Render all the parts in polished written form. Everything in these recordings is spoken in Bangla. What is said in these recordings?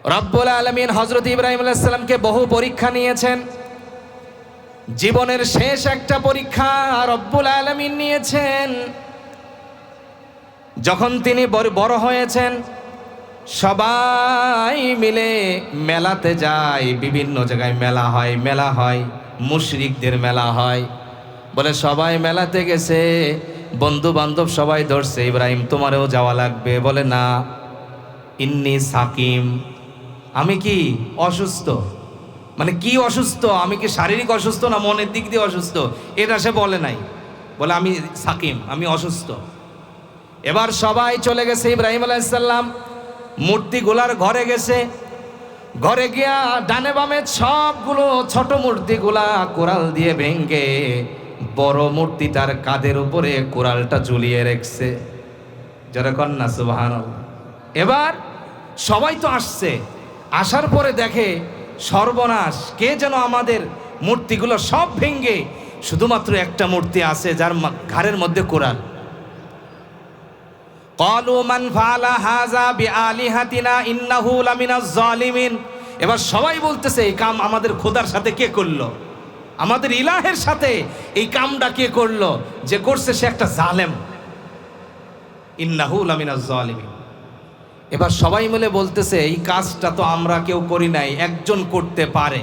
রব্বুল আলামিন হযরত ইব্রাহিম আলাইহিস সালামকে বহু পরীক্ষা নিয়েছেন। জীবনের শেষ একটা পরীক্ষা রব্বুল আলামিন নিয়েছেন। যখন তিনি বড় হয়েছেন, সবাই মিলে মেলাতে যায়। বিভিন্ন জায়গায় মেলা হয়, মুশরিকদের মেলা হয়। বলে সবাই মেলাতে গেছে, বন্ধু বান্ধব সবাই ধরছে, ইব্রাহিম তোমারও যাওয়া লাগবে। বলে না, ইন্নি সাকিম, আমি কি অসুস্থ। মানে কি অসুস্থ? আমি কি শারীরিক অসুস্থ না মনের দিক দিয়ে অসুস্থ? এটা সে বলে নাই। বলে আমি সাকিম, আমি অসুস্থ। এবার সবাই চলে গেছে। ইব্রাহিম আলাইহিস সালাম মূর্তিগুলার ঘরে গেছে। ঘরে গিয়া ডানে বামে সবগুলো ছোট মূর্তিগুলা কোরাল দিয়ে ভেঙ্গে বড় মূর্তিটার কাঁধের উপরে কোরালটা ঝুলিয়ে রেখেছে। যারা কন্যা সুবহানাল্লাহ। এবার সবাই তো আসছে, আসার পরে দেখে সর্বনাশ, কে যেন আমাদের মূর্তিগুলো সব ভেঙ্গে শুধুমাত্র একটা মূর্তি আছে যার ঘাড়ের মধ্যে কোরাল। ক্বালু মান ফাআলা হাযা বিআলিহাতিনা ইন্নাহু লামিনাজ জালিমিন। এবার সবাই বলতেছে এই কাম আমাদের খোদার সাথে কে করলো, আমাদের ইলাহের সাথে এই কামটা কে করলো? যে করছে সে একটা জালেম। ইন্নাহু লামিনাজ জালিমিন। এবার সবাই মিলে বলতেছে এই কাজটা তো আমরা কেউ করি নাই, একজন করতে পারে,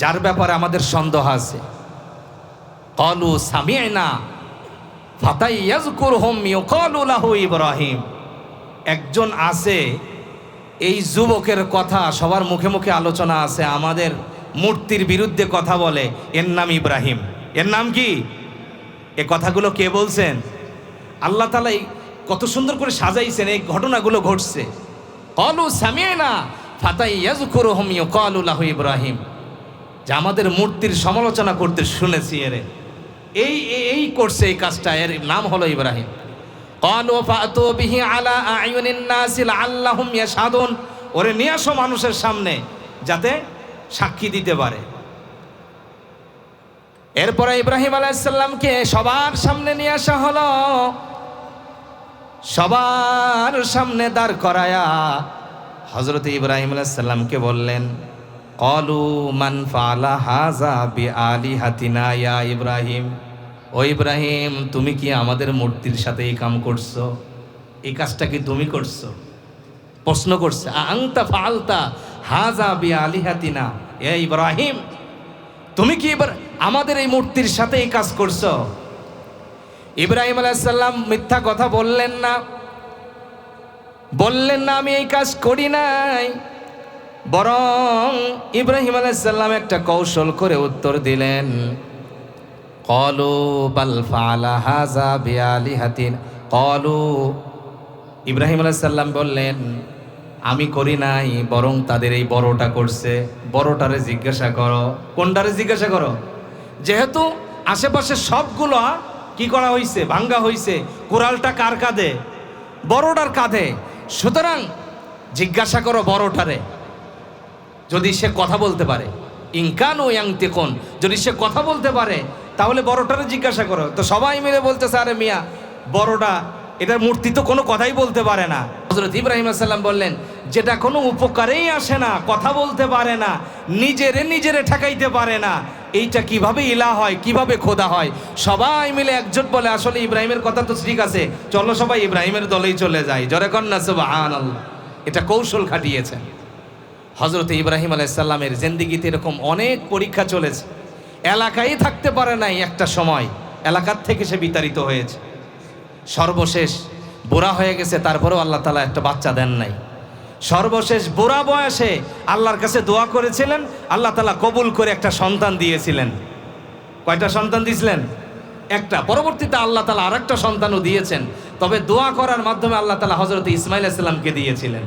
যার ব্যাপারে আমাদের সন্দেহ আছে। ক্বালু সামি'না ফাতাই ইয়াযকুরুহুম ইউকালু লাহু ইব্রাহিম। একজন আছে, এই যুবকের কথা সবার মুখে মুখে আলোচনা আছে, আমাদের মূর্তির বিরুদ্ধে কথা বলে, এর নাম ইব্রাহিম। এর নাম কি? এ কথাগুলো কে বলছেন? আল্লাহ তাআলা কত সুন্দর করে সাজাইছেন, এই ঘটনাগুলো ঘটছে। ক্বালু সামি'না ফাতাই ইয়াযকুরুহুম ইউকালু লাহু ইব্রাহিম, যে আমাদের মূর্তির সমালোচনা করতে শুনেছি, এরে এই করছে এই কাজটা, এর নাম হলো ইব্রাহিম। ক্বালু ফাতু বিহি আলা আ'য়ুনিন নাসি লাআল্লাহুম ইয়াশহাদুন। ওরে নিয়ে আসো মানুষের সামনে যাতে সাক্ষী দিতে পারে। এরপরে ইব্রাহিম আলাইহিস সালামকে সবার সামনে নিয়ে আসা হলো। সবার সামনে দাঁড় করায়া হযরত ইব্রাহিম আলাইহিস সালামকে বললেন, ক্বালু মান ফাআলা হাযা বিআলিহাতিনা ইয়া ইব্রাহিম। ও ইব্রাহিম, তুমি কি আমাদের মূর্তির সাথে এই কাম করছো? এই কাজটা কি তুমি করছো? প্রশ্ন করছে, আনতা ফাআলতা হাযা বিআলিহাতিনা ইয়া ইব্রাহিম, তুমি কি এবার আমাদের এই মূর্তির সাথে এই কাজ করছো? ইব্রাহিম আলাইহিস সালাম মিথ্যা কথা বললেন না, আমি এই কাজ করি নাই। বরং ইব্রাহিম আলাইহিস সালাম একটা কৌশল করে উত্তর দিলেন। ক্বালু বাল ফাআলা হাযা বিআলিহাতিন। ক্বালু, ইব্রাহিম আলাইহিস সালাম বললেন, আমি করি নাই, বরং তাদের এই বড়টা করছে। বড়টারে জিজ্ঞাসা করো। কোনটারে জিজ্ঞাসা করো? যেহেতু আশেপাশে সবগুলো কি করা হয়েছে, ভাঙ্গা হয়েছে, কোরালটা কার কাঁধে? বড়টার কাঁধে। সুতরাং জিজ্ঞাসা করো বড়টারে, যদি সে কথা বলতে পারে। ইনকানু ইয়ানতিকুন, যদি সে কথা বলতে পারে তাহলে বড়টারে জিজ্ঞাসা করো। তো সবাই মিলে বলতেছে, আরে মিয়া, বড়টা, এটার মূর্তি তো কোনো কথাই বলতে পারে না। হযরত ইব্রাহিম আলাইহিস সালাম বললেন, যেটা কোনো উপকারেই আসে না, কথা বলতে পারে না, নিজেরে ঠেকাইতে পারে না, এইটা কিভাবে ইলাহ হয়, কিভাবে খোদা হয়? সবাই মিলে একজোট বলে, আসলে ইব্রাহিমের কথা তো ঠিক আছে, চলো সবাই ইব্রাহিমের দলেই চলে যাই। জোরে কন্না সুবহানাল্লাহ। এটা কৌশল খাটিয়েছেন। হযরত ইব্রাহিম আলাইহিস সালামের জিন্দেগিতে এরকম অনেক পরীক্ষা চলেছে। এলাকায় থাকতে পারে নাই, একটা সময় এলাকার থেকে সে বিতাড়িত হয়েছে। সর্বশেষ বুড়া হয়ে গেছে, তারপরেও আল্লাহ তাআলা একটা বাচ্চা দেন নাই। সর্বশেষ বুড়া বয়সে আল্লাহর কাছে দোয়া করেছিলেন, আল্লাহ তাআলা কবুল করে একটা সন্তান দিয়েছিলেন। কয়টা সন্তান দিয়েছিলেন? একটা। পরবর্তীতে আল্লাহ তাআলা আরেকটা সন্তানও দিয়েছেন। তবে দোয়া করার মাধ্যমে আল্লাহ তাআলা হযরত ইসমাঈল আলাইহিস সালামকে দিয়েছিলেন।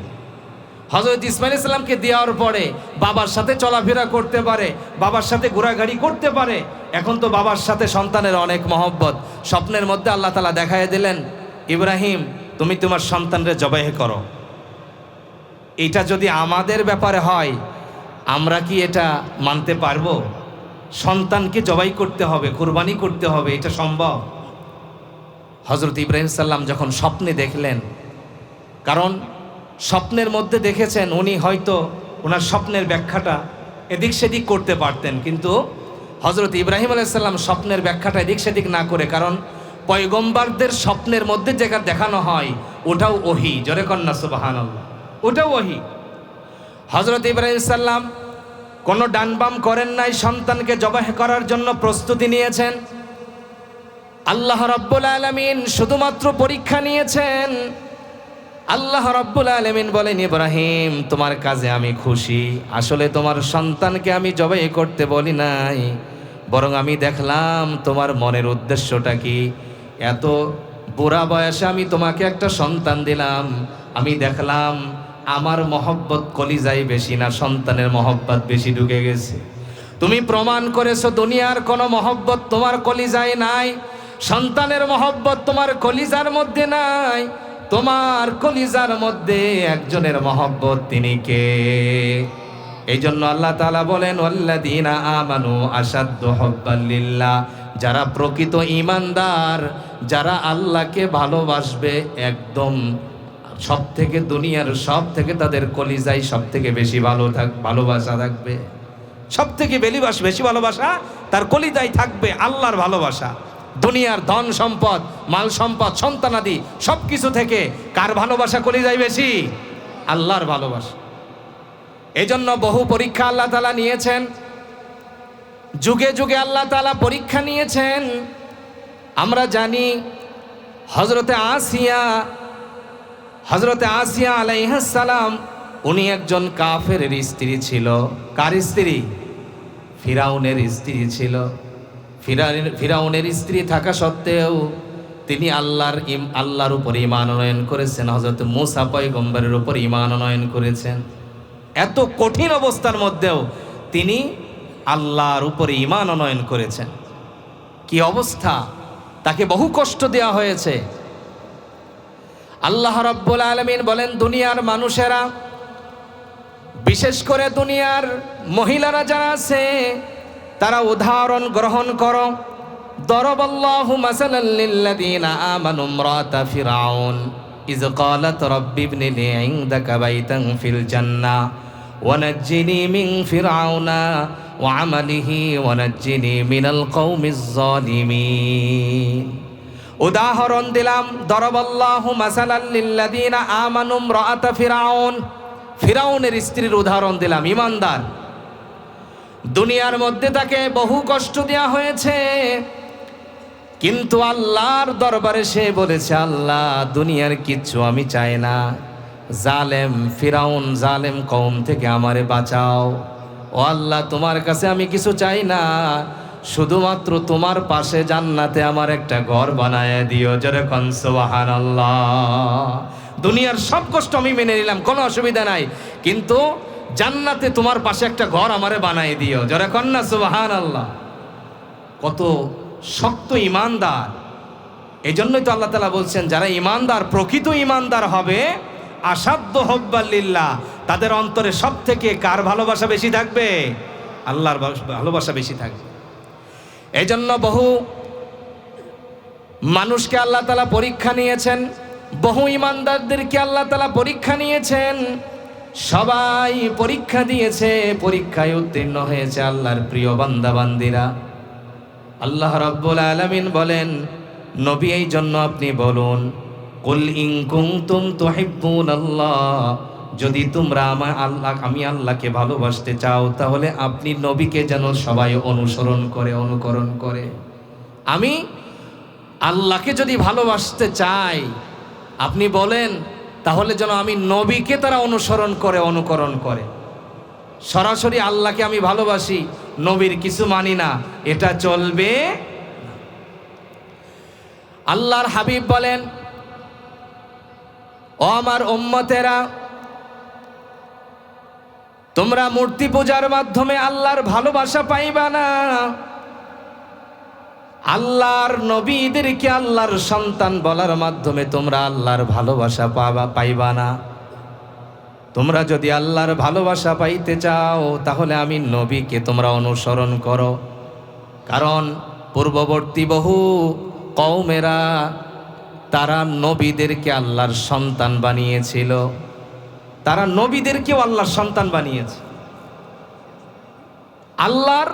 হযরত ইসমাঈল আলাইহিস সালামকে দেওয়ার পরে বাবার সাথে চলাফেরা করতে পারে, বাবার সাথে ঘোরাঘুরি করতে পারে। এখন তো বাবার সাথে সন্তানের অনেক মহব্বত। স্বপ্নের মধ্যে আল্লাহ তাআলা দেখায় দিলেন, ইব্রাহিম, তুমি তোমার সন্তানরে জবাই করো। এটা যদি আমাদের ব্যাপারে হয়, আমরা কি এটা মানতে পারবো? সন্তানকে জবাই করতে হবে, কুরবানি করতে হবে, এটা সম্ভব? হযরত ইব্রাহিম সাল্লাম যখন স্বপ্নে দেখলেন, কারণ স্বপ্নের মধ্যে দেখেছেন উনি হয়তো ওনার স্বপ্নের ব্যাখ্যাটা এদিক সেদিক করতে পারতেন, কিন্তু হজরত ইব্রাহিম আলাইহিস সালাম স্বপ্নের ব্যাখ্যাটা এদিক সেদিক না করে, কারণ পয়গম্বরদের স্বপ্নের মধ্যে যেটা দেখানো হয় ওটাও ওহী, জোরে কন্যা সুবহানাল্লাহ, ওটাও ওহী। হজরত ইব্রাহিম সাল্লাম কোনো ডান বাম করেন নাই, সন্তানকে জবাহ করার জন্য প্রস্তুতি নিয়েছেন। আল্লাহ রাব্বুল আলামিন শুধুমাত্র পরীক্ষা নিয়েছেন। আল্লাহ রাব্বুল আলামিন বলেন, ইব্রাহিম তোমার কাজে আমি খুশি, আসলে তোমার সন্তানকে আমি জবাই করতে বলি নাই, বরং আমি দেখলাম তোমার মনের উদ্দেশ্যটা কি। এত বুড়া বয়সে আমি তোমাকে একটা সন্তান দিলাম, আমি দেখলাম আমার মহব্বত কলিজায় বেশি না সন্তানের মহব্বত বেশি ঢুকে গেছে। তুমি প্রমাণ করেছো দুনিয়ার কোনো মহব্বত তোমার কলিজায় নাই, সন্তানের মহব্বত তোমার কলিজার মধ্যে নাই। তোমার কলিজার মধ্যে একজনের মহব্বত, তিনি কে? এই জন্য আল্লাহ তাআলা বলেন, ওয়াল্লাযীনা আমানু আশাদ্দু হুব্বান লিল্লাহ, যারা প্রকৃত ঈমানদার, যারা আল্লাহকে ভালোবাসবে একদম সব থেকে, দুনিয়ার সব থেকে তাদের কলিজায় সব থেকে বেশি ভালোবাসা থাকবে, সব থেকে বেশি ভালোবাসা তার কলিজায় থাকবে আল্লাহর ভালোবাসা। দুনিয়ার ধন সম্পদ, মাল সম্পদ, সন্তানাদি সব কিছু থেকে কার ভালোবাসা কলিজায় বেশি? আল্লাহর ভালোবাসা। এই জন্য বহু পরীক্ষা আল্লাহ তাআলা নিয়েছেন, যুগে যুগে আল্লাহ তাআলা পরীক্ষা নিয়েছেন। আমরা জানি হজরতে আসিয়া আলাইহিস সালাম, উনি একজন কাফেরের স্ত্রী ছিল। কার স্ত্রী? ফিরাউনের স্ত্রী ছিল। ফিরাউনের স্ত্রী থাকা সত্ত্বেও তিনি আল্লাহর উপর ঈমান আনয়ন করেছেন, হযরত মূসা পয়গম্বরের উপর ঈমান আনয়ন করেছেন। এত কঠিন অবস্থার মধ্যেও তিনি আল্লাহর উপর ঈমান আনয়ন করেছেন। কি অবস্থা! তাকে বহু কষ্ট দেওয়া হয়েছে। আল্লাহ রাব্বুল আলামিন বলেন, দুনিয়ার মানুষেরা, বিশেষ করে দুনিয়ার মহিলারা যারা আছে, তারা উদাহরণ গ্রহণ করো। দরাবাল্লাহু মাসালাল লিল্লাযীনা আমানু ইমরাতা ফিরআউন ইয ক্বালাত রাব্বি ইবনি লি ইনদাকা বাইতান ফিল জান্নাহ ওয়া নাজ্জিনি মিন ফিরআউনা ওয়া আমালিহি ওয়া নাজ্জিনি মিনাল কওমিজ যালিমিন। উদাহরণ দিলাম, দরাবাল্লাহু মাসালাল লিল্লাযীনা আমানু ইমরাতা ফিরআউন, ফিরআউনের স্ত্রীর উদাহরণ দিলাম, ঈমানদার। দুনিয়ার মধ্যে তাকে বহু কষ্ট দেওয়া হয়েছে, কিন্তু আল্লাহর দরবারে সে বলেছে, আল্লাহ দুনিয়ার কিচ্ছু আমি চাই না, জালেম ফিরাউন, জালেম কওম থেকে আমারে বাঁচাও। ও আল্লাহ, তোমার কাছে আমি কিছু চাই না, শুধুমাত্র তোমার পাশে জান্নাতে আমার একটা ঘর বানায় দিও। যেরকম সুবহানাল্লাহ। দুনিয়ার সব কষ্ট আমি মেনে নিলাম, কোনো অসুবিধা নাই, কিন্তু জান্নাতে তোমার পাশে একটা ঘর আমারে বানাই দিও। যারা কন্যা সুবহানাল্লাহ। কত শক্ত ঈমানদার! এই জন্যই তো আল্লাহ তাআলা বলছেন, যারা ঈমানদার, প্রকৃত ঈমানদার হবে, আশাদ্দু হুব্বান লিল্লাহ, তাদের অন্তরে সব থেকে কার ভালোবাসা বেশি থাকবে? আল্লাহর ভালোবাসা বেশি থাকবে। এই জন্য বহু মানুষকে আল্লাহ তাআলা পরীক্ষা নিয়েছেন, বহু ঈমানদারদেরকে আল্লাহ তাআলা পরীক্ষা নিয়েছেন। সবাই পরীক্ষা দিয়েছে, পরীক্ষায় উত্তীর্ণ হয়েছে আল্লাহর প্রিয় বান্দা বান্দিরা। আল্লাহ রাব্বুল আলামিন বলেন, নবী এই জন্য আপনি বলুন, কুল ইন কুনতুম তুহিব্বুনাল্লাহ, যদি তোমরা আমি আল্লাহকে ভালোবাসতে চাও, তাহলে আপনি নবীকে যেন সবাই অনুকরণ করে। আমি আল্লাহকে যদি ভালোবাসতে চাই, আপনি বলেন, তাহলে যেন আমি নবীকে তারা অনুকরণ করে। সরাসরি আল্লাহকে আমি ভালোবাসি, নবীর কিছু মানি না, এটা চলবে। আল্লাহর হাবিব বলেন, ও আমার উম্মতেরা, তোমরা মূর্তি পূজার মাধ্যমে আল্লাহর ভালোবাসা পাইবা না। আল্লাহর নবীদেরকে আল্লাহর সন্তান বলার মাধ্যমে তোমরা আল্লাহর ভালোবাসা পাইবা না। তোমরা যদি আল্লাহর ভালোবাসা পাইতে চাও, তাহলে আমি নবীকে তোমরা অনুসরণ করো। কারণ পূর্ববর্তী বহু কওমেরা, তারা নবীদেরকে আল্লাহর সন্তান বানিয়েছিল। তারা নবীদেরকেও আল্লাহর সন্তান বানিয়েছে। আল্লাহর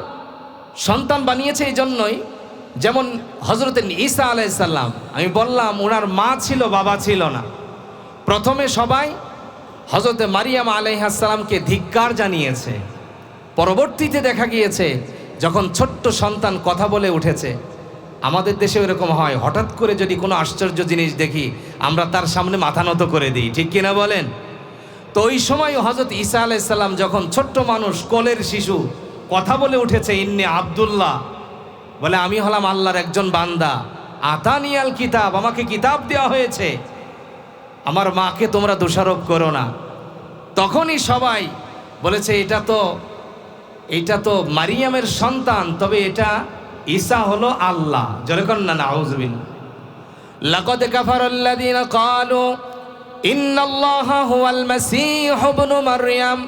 সন্তান বানিয়েছে এই জন্যই, যেমন হযরত ঈসা আলাইহিস সালাম, আমি বললাম ওনার মা ছিল, বাবা ছিল না। প্রথমে সবাই হযরত মারিয়াম আলাইহিস সালামকে ধিক্কার জানিয়েছে। পরবর্তীতে দেখা গিয়েছে যখন ছোট্ট সন্তান কথা বলে উঠেছে, আমাদের দেশে এরকম হয়, হঠাৎ করে যদি কোনো আশ্চর্য জিনিস দেখি আমরা তার সামনে মাথা নত করে দিই, ঠিক কিনা বলেন? তো ওই সময় হযরত ঈসা আলাইহিস সালাম যখন ছোট্ট মানুষ, কোলের শিশু কথা বলে উঠেছে, ইন্নী আব্দুল্লাহ, বলে আমি হলাম আল্লাহর একজন বান্দা, আতানিয়াল কিতাব, আমাকে কিতাব দেওয়া হয়েছে, আমার মাকে তোমরা দোষারোপ করো না। তখনই সবাই বলেছে এটা তো মারিয়ামের সন্তান, তবে এটা ঈসা হলো আল্লাহ। যেরকম না, নাউযুবিল্লাহ। লাকাদ কাফারাল্লাযীনা ক্বালু ইন্নাল্লাহা হুয়াল মাসীহু ইবনু মারইয়াম।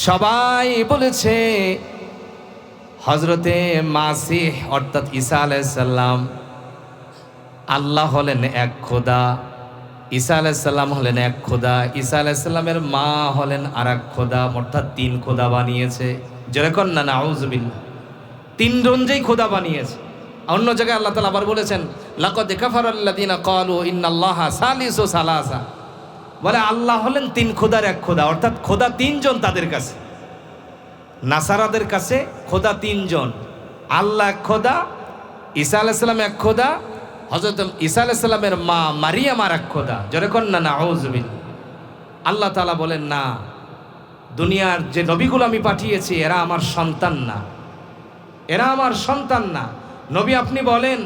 সবাই বলেছে হযরতে মাসিহ অর্থাৎ ঈসা আলাইহিস সালাম আল্লাহ হলেন এক খোদা, ঈসা আলাইহিস সালাম হলেন এক খোদা, ঈসা আলাইহিস সালামের মা হলেন আরেক খোদা, অর্থাৎ তিন খোদা বানিয়েছে। যেরকম না, নাউযুবিল্লাহ। তিনজন যেই খোদা বানিয়েছে। অন্য জায়গায় আল্লাহ তাআলা আবার বলেছেন লাকাদ কাফারাল্লাযীনা ক্বালু ইন্নাল্লাহা সালিসু সালাসা, বলে আল্লাহ হলেন তিন খোদার এক খোদা, অর্থাৎ খোদা তিনজন তাদের কাছে। নাসারাদের কাছে খোদা তিনজন, আল্লাহ এক খোদা, ঈসা আলাইহিস সালাম এক খোদা, হযরত ঈসা আলাইহিস সালামের মা মারিয়াম আর এক খোদা। যেরকম না, নাউযুবিল্লাহ। আল্লাহ তাআলা বলেন না, দুনিয়ার যে নবীগুলো আমি পাঠিয়েছি এরা আমার সন্তান না, এরা আমার সন্তান না। নবী আপনি বলেন,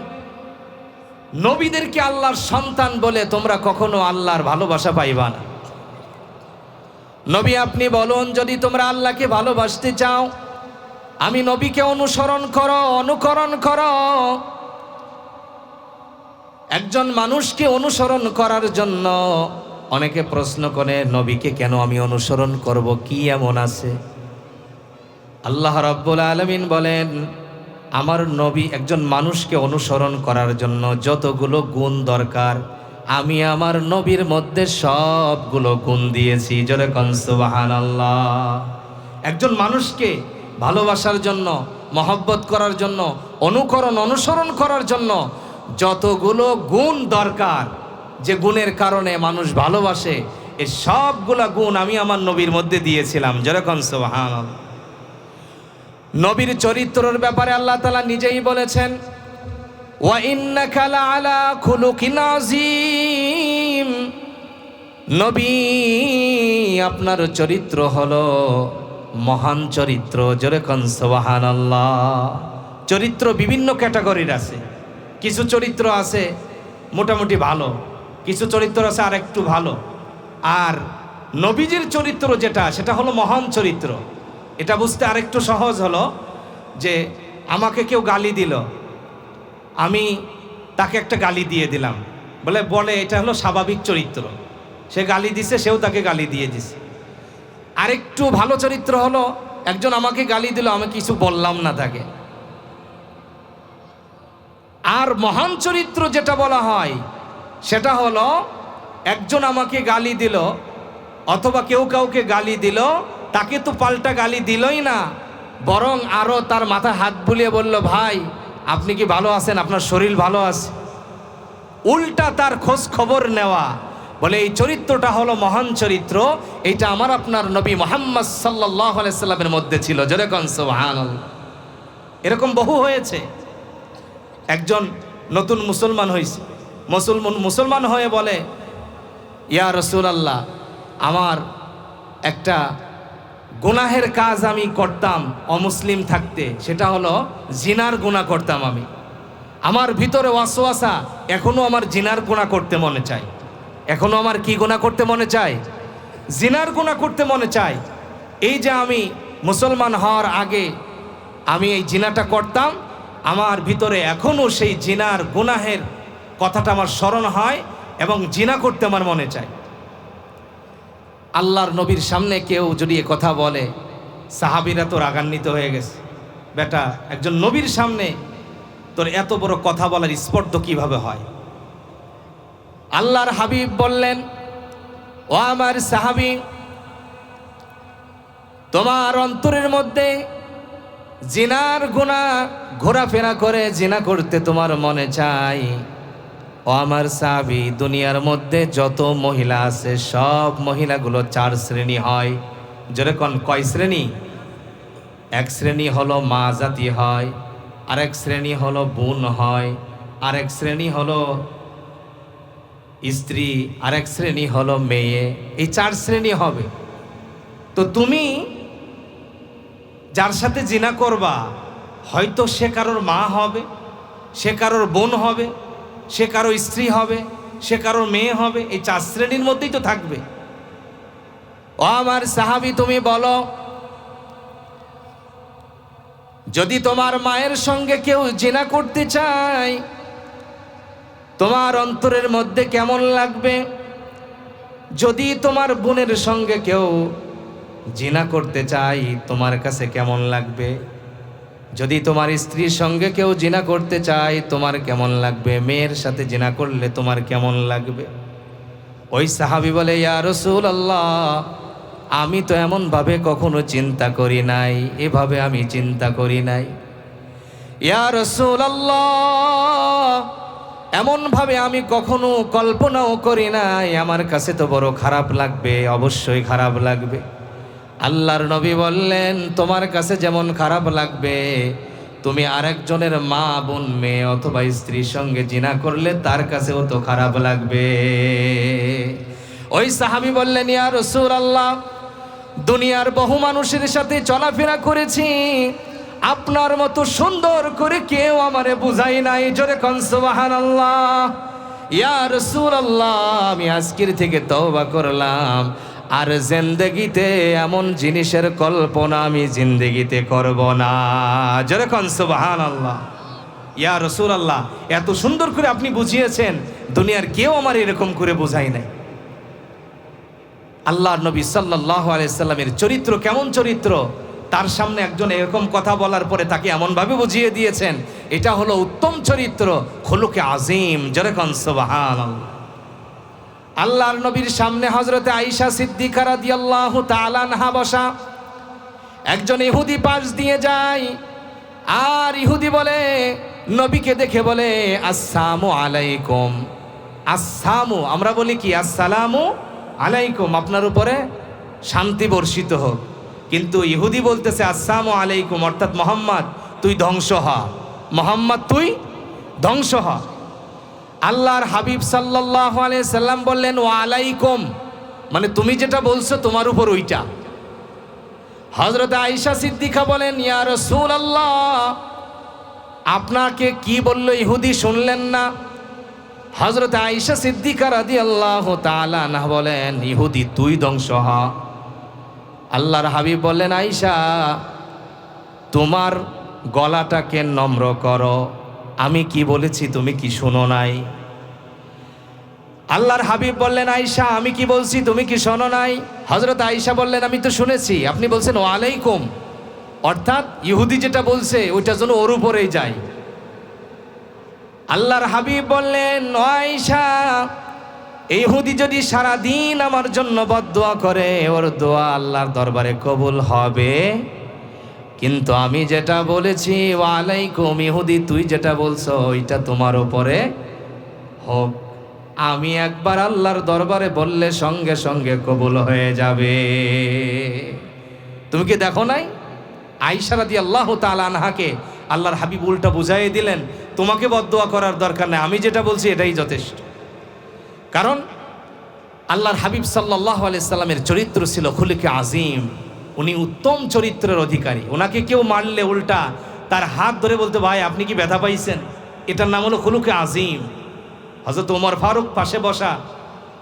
নবীদেরকে আল্লাহর সন্তান বলে তোমরা কখনো আল্লাহর ভালোবাসা পাইবা না। নবী আপনি বলুন, যদি তোমরা আল্লাহকে ভালোবাসতে চাও, আমি নবীকে অনুসরণ করো, অনুকরণ করো। একজন মানুষকে অনুসরণ করার জন্য অনেকে প্রশ্ন করে, নবীকে কেন আমি অনুসরণ করব, কি এমন আছে? আল্লাহ রাব্বুল আলামিন বলেন, আমার নবী একজন মানুষকে অনুসরণ করার জন্য যতগুলো গুণ দরকার আমি আমার নবীর মধ্যে সবগুলো গুণ দিয়েছি। জোরে কোন সুবহানাল্লাহ। একজন মানুষকে ভালোবাসার জন্য, মহব্বত করার জন্য, অনুসরণ করার জন্য যতগুলো গুণ দরকার, যে গুণের কারণে মানুষ ভালোবাসে, এই সবগুলা গুণ আমি আমার নবীর মধ্যে দিয়েছিলাম। জোরে কোন সুবহানাল্লাহ। নবীর চরিত্রের ব্যাপারে আল্লাহ তাআলা নিজেই বলেছেন, ওয়া ইন্নাকা লাআলা খুলুকিন আযীম। নবী আপনার চরিত্র হলো মহান চরিত্র। জোরে কোন সুবহানাল্লাহ। চরিত্র বিভিন্ন ক্যাটাগরির আছে। কিছু চরিত্র আছে মোটামুটি ভালো, কিছু চরিত্র আছে আর একটু ভালো। আর নবীজির চরিত্র যেটা, সেটা হলো মহান চরিত্র। এটা বুঝতে আরেকটু সহজ হলো যে আমাকে কেউ গালি দিল, আমি তাকে একটা গালি দিয়ে দিলাম, বলে এটা হলো স্বাভাবিক চরিত্র। সে গালি দিছে, সেও তাকে গালি দিয়ে দিছে। আরেকটু ভালো চরিত্র হলো একজন আমাকে গালি দিল, আমি কিছু বললাম না তাকে। আর মহান চরিত্র যেটা বলা হয় সেটা হলো একজন আমাকে গালি দিল অথবা কেউ কাউকে গালি দিল, তাকে তো পাল্টা গালি দিলই না, বরং আরো তার মাথা হাত বুলিয়ে বলল, ভাই আপনি কি ভালো আছেন, আপনার শরীর ভালো আছে, উল্টা তার খোঁজ খবর নেওয়া। বলে এই চরিত্রটা হলো মহান চরিত্র। এটা আমার আপনার নবী মুহাম্মদ সাল্লাল্লাহু আলাইহি সাল্লামের মধ্যে ছিল। জোরে কোন সুবহানাল্লাহ। এরকম বহু হয়েছে। একজন নতুন মুসলমান হয়েছে, মুসলমান হয়ে বলে, ইয়া রাসূলুল্লাহ, আমার একটা গুনাহের কাজ আমি করতাম অমুসলিম থাকতে, সেটা হলো জিনার গুনাহ করতাম আমি। আমার ভিতরে ওয়াসওয়াসা, এখনো আমার জিনার গুনাহ করতে মনে চায়। এখনো আমার কি গুনাহ করতে মনে চায়? জিনার গুনাহ করতে মনে চায়। এই যে আমি মুসলমান হওয়ার আগে আমি এই জিনাটা করতাম, আমার ভিতরে এখনো সেই জিনার গুনাহের কথাটা আমার স্মরণ হয় এবং জিনা করতে আমার মনে চায়। আল্লাহর নবীর সামনে কেউ যদি এ কথা বলে, সাহাবীরা তো রাগান্বিত হয়ে গেছে। বেটা, একজন নবীর সামনে তোর এত বড় কথা বলার স্পর্ধ কিভাবে হয়? আল্লাহর হাবিব বললেন, ও আমার সাহাবী, তোমার অন্তরের মধ্যে জিনার গুনাহ ঘোরাফেরা করে জিনা করতে তোমার মনে চাই। ও আমার সাহাবী, দুনিয়ার মধ্যে যত মহিলা আছে সব মহিলাগুলো 4 শ্রেণী হয়। যেরকম কয় শ্রেণী? এক শ্রেণী হলো মা জাতি হয়, আরেক শ্রেণী হলো বোন হয়, আরেক শ্রেণী হলো স্ত্রী, আরেক শ্রেণী হলো মেয়ে। এই 4 শ্রেণী হবে। তো তুমি যার সাথে জিনা করবা, হয়তো সে কারোর মা হবে, সে কারোর বোন হবে, সে কারো স্ত্রী হবে, সে কারোর মেয়ে হবে। এই 4 শ্রেণীর মধ্যেই তো থাকবে। ও আমার সাহাবী, তুমি বলো, যদি তোমার মায়ের সঙ্গে কেউ জিনা করতে চায় তোমার অন্তরের মধ্যে কেমন লাগবে? যদি তোমার বোনের সঙ্গে কেউ জিনা করতে চায় তোমার কাছে কেমন লাগবে? যদি তোমার স্ত্রীর সঙ্গে কেউ জিনা করতে চায় তোমার কেমন লাগবে? মেয়ের সাথে জিনা করলে তোমার কেমন লাগবে? ওই সাহাবী বলে, ইয়া রাসূলুল্লাহ, আমি তো এমনভাবে কখনো চিন্তা করি নাই, এভাবে আমি চিন্তা করি নাই। ইয়া রাসূলুল্লাহ, এমনভাবে আমি কখনো কল্পনাও করি নাই। আমার কাছে তো বড় খারাপ লাগবে, অবশ্যই খারাপ লাগবে। আল্লাহর নবী বললেন, তোমার কাছে যেমন খারাপ লাগবে, তুমি আরেকজনের মা, বোন, মেয়ে অথবা স্ত্রীর সঙ্গে জিনা করলে তার কাছেও তো খারাপ লাগবে। ওই সাহাবী বললেন, ইয়া রাসূলুল্লাহ, দুনিয়ার বহু মানুষের সাথে চলাফেরা করেছি, আপনার মতো সুন্দর করে কেউ আমারে বুঝাই নাই। জোরে কোন সুবহানাল্লাহ। ইয়া রাসূলুল্লাহ, আমি আজকের থেকে তওবা করলাম, আর জিন্দেগিতে এমন জিনিসের কল্পনা আমি জিন্দেগিতে করব না। জোরে কোন সুবহানাল্লাহ। ইয়া রাসূলুল্লাহ, এত সুন্দর করে আপনি বুঝিয়েছেন, দুনিয়ার কেউ আমার এরকম করে বুঝাই নাই। আল্লাহর নবী সাল্লাল্লাহু আলাইহি সাল্লামের চরিত্র কেমন চরিত্র, তার সামনে একজন এরকম কথা বলার পরে তাকে এমনভাবে বুঝিয়ে দিয়েছেন, এটা হলো উত্তম চরিত্র, খুলুকে আজিম। জোরে কোন সুবহানাল্লাহ। আল্লাহর নবীর সামনে হযরতে আয়েশা সিদ্দিকা রাদিয়াল্লাহু তাআলা আনহা বসা। একজন ইহুদি পাশ দিয়ে যায়, আর ইহুদি বলে, নবীকে দেখে বলে, আসসালামু আলাইকুম। আসসালামু, আমরা বলি কি আসসালামু আলাইকুম, আপনার উপরে শান্তি বর্ষিত হোক। কিন্তু ইহুদি বলতেছে আসসালামু আলাইকুম, অর্থাৎ মোহাম্মদ তুই ধ্বংস হ, মোহাম্মদ তুই ধ্বংস হ। আল্লাহর হাবিব সাল্লাল্লাহু আলাইহি সাল্লাম বললেন ওয়া আলাইকুম, মানে তুমি যেটা বলছো তোমার উপর ওইটা। হযরত আয়েশা সিদ্দিকা বলেন, ইয়া রাসূলুল্লাহ, আপনাকে কি বললো ইহুদি শুনলেন না? হযরত আয়েশা সিদ্দিকা রাদিয়াল্লাহু তাআলা আনহা বলেন, ইহুদি তুই ধ্বংস হ। আল্লাহর হাবিব বললেন, আয়েশা তোমার গলাটাকে নম্র করো, আমি কি বলেছি তুমি কি শোনো নাই? আল্লাহর হাবিব বললেন, আয়েশা আমি কি বলছি তুমি কি শোনো নাই? হযরত আয়েশা বললেন, আমি তো শুনেছি, আপনি বলছেন ওয়া আলাইকুম, অর্থাৎ ইহুদি যেটা বলছে ওইটা যেন ওর উপরেই যায়। আল্লাহর হাবিব বললেন, ও আয়েশা, ইহুদি যদি সারা দিন আমার জন্য বদদুয়া করে, ওর দোয়া আল্লাহর দরবারে কবুল হবে, কিন্তু আমি যেটা বলেছি ওয়া আলাইকুম, ইহুদি তুই যেটা বলছো ওইটা তোমার উপরে হোক। আমি একবার আল্লাহর দরবারে বললে সঙ্গে সঙ্গে কবুল হয়ে যাবে। তুমি কি দেখো নাই? আয়েশা রাদিয়াল্লাহু তাআলা আনহাকে আল্লাহর হাবিব উল্টা বুঝাইয়ে দিলেন, তোমাকে বদদুয়া করার দরকার নেই, আমি যেটা বলছি এটাই যথেষ্ট। কারণ আল্লাহর হাবিব সাল্লাল্লাহু আলাইহি সাল্লামের চরিত্র ছিল খুলুকে আজিম, উনি উত্তম চরিত্রের অধিকারী। ওনাকে কেউ মারলে উল্টা তার হাত ধরে বলতে, ভাই আপনি কি ব্যথা পাইছেন? এটার নাম হলো খুলুকে আজিম। হযরত ওমর ফারুক পাশে বসা,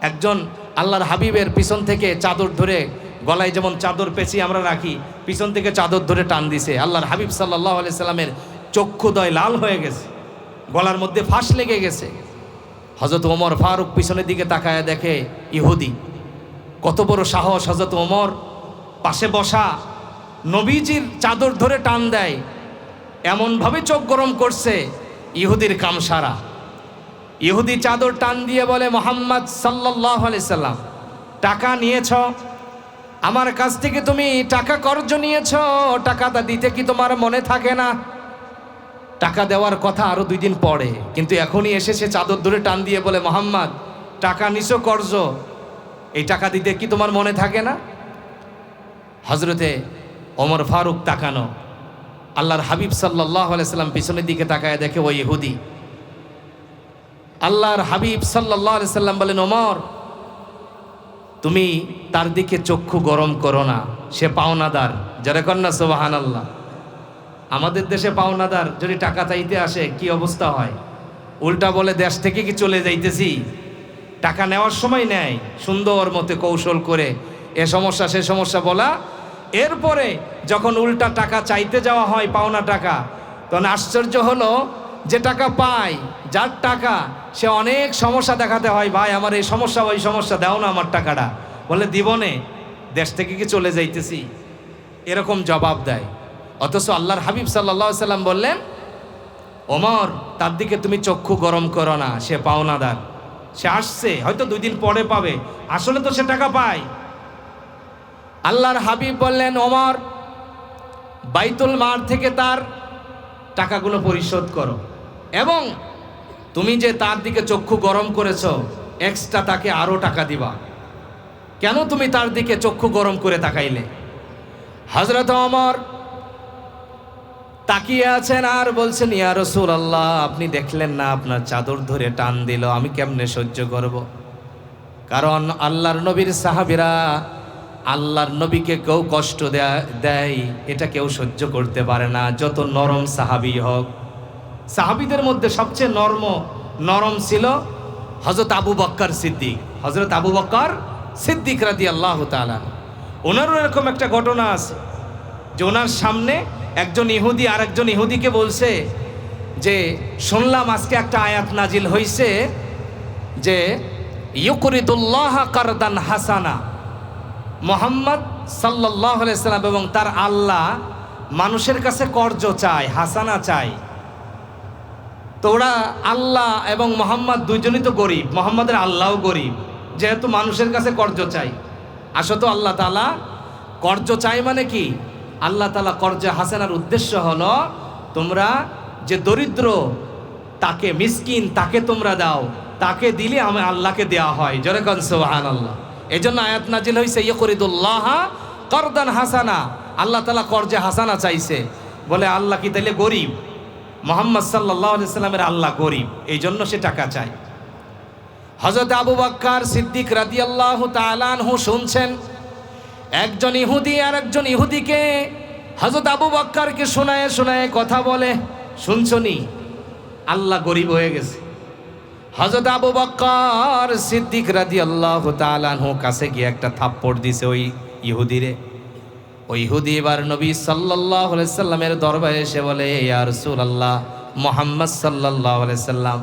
একজন আল্লাহর হাবিবের পিছন থেকে চাদর ধরে, গলায় যেমন চাদর পেঁচিয়ে আমরা রাখি, পিছন থেকে চাদর ধরে টান দিছে। আল্লাহর হাবিব সাল্লাল্লাহু আলাইহি সাল্লামের চক্ষুদয় লাল হয়ে গেছে, গলার মধ্যে ফাঁস লেগে গেছে। হযরত ওমর ফারুক পিছনের দিকে তাকায় দেখে ইহুদি। কত বড় সাহস! হযরত ওমর পাশে বসা নবীজির চাদর ধরে টান দেয়, এমনভাবে চোখ গরম করছে ইহুদির কাম সারা। ইহুদি চাদর টান দিয়ে বলে, মুহাম্মদ সাল্লাল্লাহু আলাইহি সাল্লাম, টাকা নিয়েছ, আমার কাছ থেকে তুমি টাকা কর্জ নিয়েছ, টাকাটা দিতে কি তোমার মনে থাকে না? টাকা দেওয়ার কথা আরো 2 দিন পরে, কিন্তু এখনই এসে সে চাদর ধরে টান দিয়ে বলে, মোহাম্মদ টাকা নিছো কর্জ, এই টাকা দিতে কি তোমার মনে থাকে না? হজরতে ওমর ফারুক তাকানো, আল্লাহর হাবিব সাল্লাল্লাহু আলাইহি সাল্লাম পিছনের দিকে তাকায় দেখে ওই ইহুদি। আল্লাহর হাবিব সাল্লাল্লাহু আলাইহি সাল্লাম বলেন, ওমর তুমি তার দিকে চক্ষু গরম করো না, সে পাওনাদার। যারা কন্যা সুবহানাল্লাহ। আমাদের দেশে পাওনাদার যদি টাকা চাইতে আসে কি অবস্থা হয়? উল্টা বলে, দেশ থেকে কি চলে যাইতেছি? টাকা নেওয়ার সময় নেয় সুন্দর মতে কৌশল করে, এ সমস্যা সে সমস্যা বলা। এরপরে যখন উল্টা টাকা চাইতে যাওয়া হয়, পাওনা টাকা, তখন আশ্চর্য হলো যে টাকা পায়, যার টাকা, সে অনেক সমস্যা দেখাতে হয়, ভাই আমার এই সমস্যা ওই সমস্যা, দাও না আমার টাকাটা। বলে দিবনে, দেশ থেকে কি চলে যাইতেছি? এরকম জবাব দেয়। অথচ আল্লাহর হাবিব সাল্লাল্লাহু আলাইহি সাল্লাম বললেন, ওমর তার দিকে তুমি চক্ষু গরম করো না, সে পাওনাদার, সে আসছে, হয়তো 2 দিন পরে পাবে, আসলে তো সে টাকা পায়। আল্লাহর হাবিব বললেন, ওমর বাইতুল মাল থেকে তার টাকাগুলো পরিশোধ করো, এবং তুমি যে তার দিকে চক্ষু গরম করেছো, এক্সট্রা তাকে আরো টাকা দিবা। কেন তুমি তার দিকে চক্ষু গরম করে তাকাইলে? হযরত ওমর তাকিয়ে আছেন আর বলছেন, ইয়া রাসূলুল্লাহ আপনি দেখলেন না আপনার চাদর ধরে টান দিল, আমি কেমনে সহ্য করব? কারণ আল্লাহর নবীর সাহাবীরা, আল্লাহর নবীকে কেউ কষ্ট দেয় এটা কেউ সহ্য করতে পারে না, যত নরম সাহাবী হোক। সাহাবীদের মধ্যে সবচেয়ে নরম ছিল হযরত আবু বকর সিদ্দিক। হযরত আবু বকর সিদ্দিক রাদিয়াল্লাহু তাআলা, ওনারও এরকম একটা ঘটনা আছে যে ওনার সামনে একজন ইহুদি আর একজন ইহুদিকে বলছে যে, শুনলাম আজকে একটা আয়াত নাজিল হইছে যে ইউকরিদুল্লাহ কারদান হাসানা, মুহাম্মদ সাল্লাল্লাহু আলাইহি সাল্লাম এবং তার আল্লাহ মানুষের কাছে কর্জ চায়, হাসানা চায়। তো ওরা, আল্লাহ এবং মুহাম্মদ দুইজনই তো গরিব, মুহাম্মাদের আল্লাহও গরিব, যেহেতু মানুষের কাছে কর্জ চাই। আসলে তো আল্লাহ তাআলা কর্জ চাই মানে কি? আল্লাহ তাআলা কর্জে হাসানার উদ্দেশ্য হলো, তোমরা যে দরিদ্র, তাকে মিসকিন, তাকে তোমরা দাও, তাকে দিলে আমি আল্লাহকে দেওয়া হয়। জোরে কোন সুবহানাল্লাহ। এই জন্য আয়াত নাজিল হয়েছে ইউকরিদুল্লাহ কারদান হাসানা, আল্লাহ তাআলা কর্জে হাসানা চাইছে। বলে আল্লাহ কি তাইলে গরিব? মুহাম্মদ সাল্লাল্লাহু আলাইহি সাল্লামের আল্লাহ গরিব, এই জন্য সে টাকা চায়। হযরত আবু বকর সিদ্দিক রাদিয়াল্লাহু তাআলা আনহু শুনছেন, একজন ইহুদি আর একজন ইহুদিকে হযরত আবু বকরকে শোনায় কথা বলে, শুনছনি আল্লাহ গরিব হয়ে গেছে। হযরত আবু বকর সিদ্দিক রাদিয়াল্লাহু তাআলা আনহু কাছে গিয়ে একটা থাপ্পড় দিছে ওই ইহুদিরে। ওই ইহুদি এবার নবী সাল্লাল্লাহু আলাইহি সাল্লামের দরবারে এসে বলে, ইয়া রাসূলুল্লাহ, মুহাম্মদ সাল্লাল্লাহু আলাইহি সাল্লাম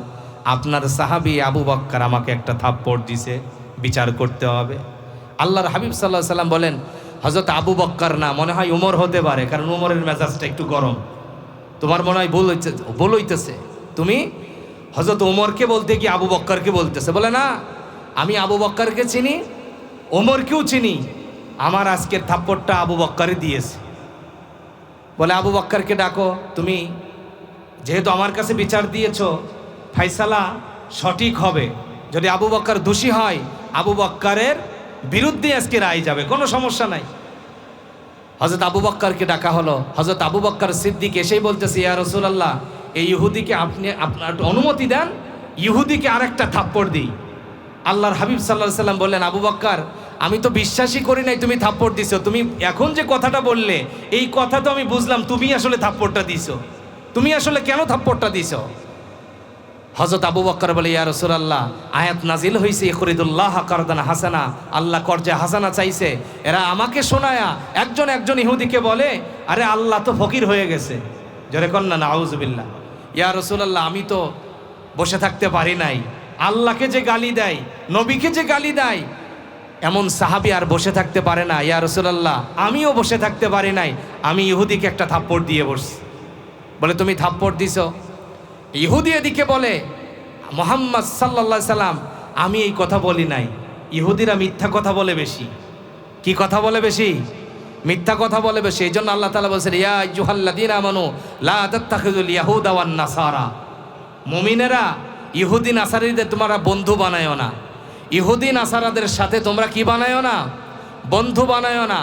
আপনার সাহাবী আবু বকর আমাকে একটা থাপ্পড় দিছে, বিচার করতে হবে। আল্লাহর হাবিব সাল্লাল্লাহু আলাইহি সাল্লাম বলেন, হযরত আবু বকর না, মনে হয় উমর হতে পারে, কারণ উমরের মেজাজটা একটু গরম, তোমার মনে হয় ভুল হইতেছে, তুমি হযরত উমরকে বলতে কি আবু বকরকে বলতেছে। বলে না, আমি আবু বকরকে চিনি, ওমরকেও চিনি, আমার আজকের থাপ্পড়টা আবু বকরই দিয়েছে। বলে আবু বকরকে ডাকো, তুমি যেহেতু আমার কাছে বিচার দিয়েছো, ফাইসালা সঠিক হবে। যদি আবু বকর দোষী হয়, আবু বকরের বিরুদ্ধে আজকে রায় যাবে, কোনো সমস্যা নাই। হযরত আবু বকরকে ডাকা হলো। হযরত আবু বকর সিদ্দিক এসেই বলতেছে, ইয়া রাসূলুল্লাহ, এই ইহুদিকে আপনি আপনার অনুমতি দেন, ইহুদিকে আরেকটা থাপ্পড় দিই। আল্লাহর হাবিব সাল্লাল্লাহু আলাইহি সাল্লাম বললেন, আবু বকর আমি তো বিশ্বাসই করি নাই তুমি থাপ্পড় দিছো, তুমি এখন যে কথাটা বললে এই কথা তো আমি বুঝলাম তুমি আসলে থাপ্পড়টা দিছো, তুমি আসলে কেন থাপ্পড়টা দিছো? হযরত আবু বকর বলে, ইয়া রাসূলুল্লাহ, আয়াত নাজিল হইছে ইখরিদুল্লাহ কারদান হাসানা, আল্লাহ কর্জে হাসানা চাইছে। এরা আমাকে শোনায়া একজন ইহুদিকে বলে, আরে আল্লাহ তো ফকির হয়ে গেছে। জোরে কন না নাউযুবিল্লাহ। ইয়া রাসূলুল্লাহ, আমি তো বসে থাকতে পারি নাই, আল্লাহকে যে গালি দেয়, নবীকে যে গালি দেয়, এমন সাহাবী আর বসে থাকতে পারে না। ইয়া রাসূলুল্লাহ, আমিও বসে থাকতে পারি নাই, আমি ইহুদিকে একটা থাপ্পড় দিয়ে বসছি। বলে তুমি থাপ্পড় দিছো? ইহুদি এদিকে বলে, মুহাম্মদ সাল্লাল্লাহু আলাইহি সাল্লাম আমি এই কথা বলি নাই, ইহুদিরা মিথ্যা কথা বলে বেশি। কি কথা বলে বেশি? মিথ্যা কথা বলে বেশি। এই জন্য আল্লাহ তাআলা বলছেন, ইয়া আইয়ুহাল্লাযীনা আমানু লা তাত্তাখিযুল ইয়াহুদা ওয়ান নাসারা, মুমিনেরা ইহুদি নাসারাদের তোমরা বন্ধু বানায়ো না। ইহুদি নাসারাদের সাথে তোমরা কি বানায়ো না? বন্ধু বানায়ো না।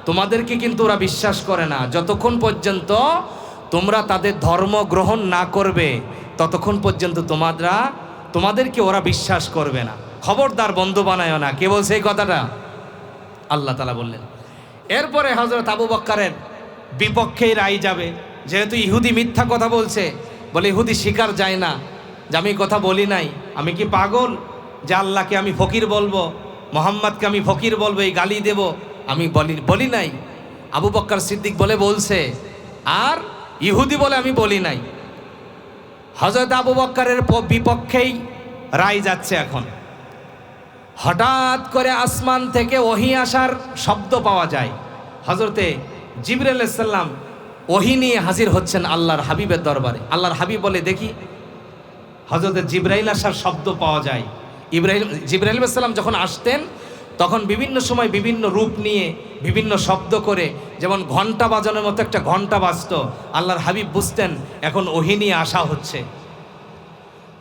তোমাদেরকে কিন্তু ওরা বিশ্বাস করে না। যতক্ষণ পর্যন্ত তোমরা তাদের ধর্ম গ্রহণ না করবে ততক্ষণ পর্যন্ত তোমাদেরকে ওরা বিশ্বাস করবে না। খবরদার বন্ধু বানায়ো না। কে বলছে এই কথাটা? আল্লাহ তাআলা বললেন। এরপরে হযরত আবু বকরের বিপক্ষেই রায় যাবে, যেহেতু ইহুদি মিথ্যা কথা বলছে। বলে ইহুদি স্বীকার যায় না যে আমি কথা বলি নাই। আমি কি পাগল যে আল্লাহকে আমি ফকির বলবো, মোহাম্মদকে আমি ফকির বলবো, এই গালি দেব? আমি বলি নাই। আবু বকর সিদ্দিক বলছে, আর ইহুদি বলে আমি বলি নাই। হযরত আবু বকরের বিপক্ষেই রায় যাচ্ছে। এখন হঠাৎ করে আসমান থেকে ওহী আসার শব্দ পাওয়া যায়। হযরতে জিবরাইল আলাইহিস সালাম ওহী নিয়ে হাজির হচ্ছেন আল্লাহর হাবিবের দরবারে। আল্লাহর হাবিব বলে, দেখি। হযরতে জিবরাইল আসার শব্দ পাওয়া যায়। জিবরাইল আলাইহিস সালাম যখন আসতেন তখন বিভিন্ন সময় বিভিন্ন রূপ নিয়ে বিভিন্ন শব্দ করে, যেমন ঘন্টা বাজানোর মতো একটা ঘন্টা বাজতো। আল্লাহর হাবিব বুঝতেন এখন ওহী নিয়ে আসা হচ্ছে।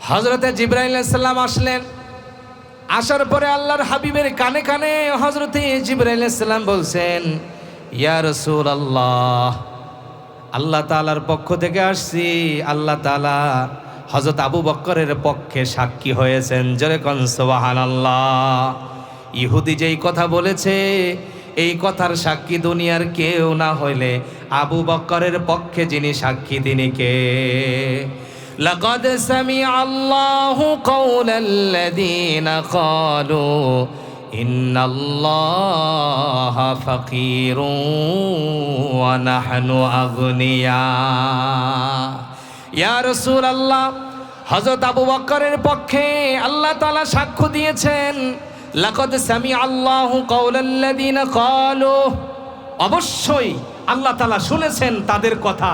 হযরতে জিবরাইল আলাইহিস সালাম আসলেন। আসার পরে আল্লাহর হাবিবের কানে কানে হযরতে জিবরাইল আলাইহিস সালাম বলছেন, ইয়া রাসূলুল্লাহ, আল্লাহ তাআলার পক্ষ থেকে আসছি। আল্লাহ তাআলা হযরত আবু বকরের পক্ষে সাক্ষী হয়েছেন। জোরে কোন সুবহানাল্লাহ। ইহুদি যেই কথা বলেছে এই কথার সাক্ষী দুনিয়ার কেউ না হইলে আবু বকরের পক্ষে যিনি সাক্ষী তিনি কে? লাকাদ সামিআল্লাহু কাওলাল্লাযীনা ক্বালু ইন্নাল্লাহা ফাকীরুন ওয়া নাহনু আগনিয়া। ইয়া রাসূলুল্লাহ, হযরত আবু বকরের পক্ষে আল্লাহ তাআলা সাক্ষ্য দিয়েছেন। লাকাদ সামিআল্লাহু কাওলাল্লাযীনা ক্বালু, অবশ্যই আল্লাহ তাআলা শুনেছেন তাদের কথা।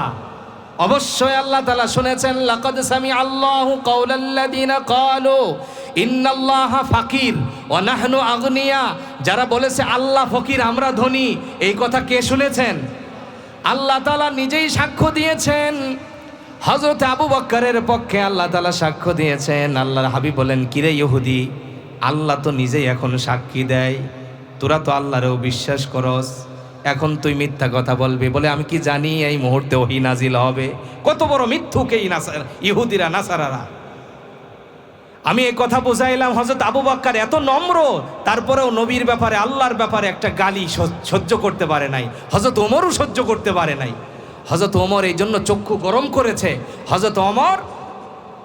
অবশ্যই আল্লাহ তাআলা শুনেছেন। লাকাদ সামিআল্লাহু কাওলাল্লাযীনা ক্বালু ইন্নাল্লাহা ফাকির ওয়া নাহনু আগনিয়া, যারা বলেছে আল্লাহ ফকির আমরা ধনী, এই কথা কে শুনেছেন? আল্লাহ তাআলা নিজেই সাক্ষ্য দিয়েছেন। হযরত আবু বকরের পক্ষে আল্লাহ তাআলা সাক্ষ্য দিয়েছেন। আল্লাহর হাবিব বলেন, কিরে ইহুদি, আল্লাহ তো নিজেই এখন সাক্ষী দেয়, তোরা তো আল্লাহরেও বিশ্বাস করস, এখন তুই মিথ্যা কথা বলবি? বলে আমি কি জানি এই মুহূর্তে ওহী নাজিল হবে? কত বড় মিথ্যুক এই ইহুদিরা, নাসারারা। আমি এই কথা বুঝাইলাম। হযরত আবু বকর এত নম্র, তারপরেও নবীর ব্যাপারে আল্লাহর ব্যাপারে একটা গালি সহ্য করতে পারে নাই। হযরত ওমরও সহ্য করতে পারে নাই। হযরত ওমর এই জন্য চক্ষু গরম করেছে। হযরত ওমর,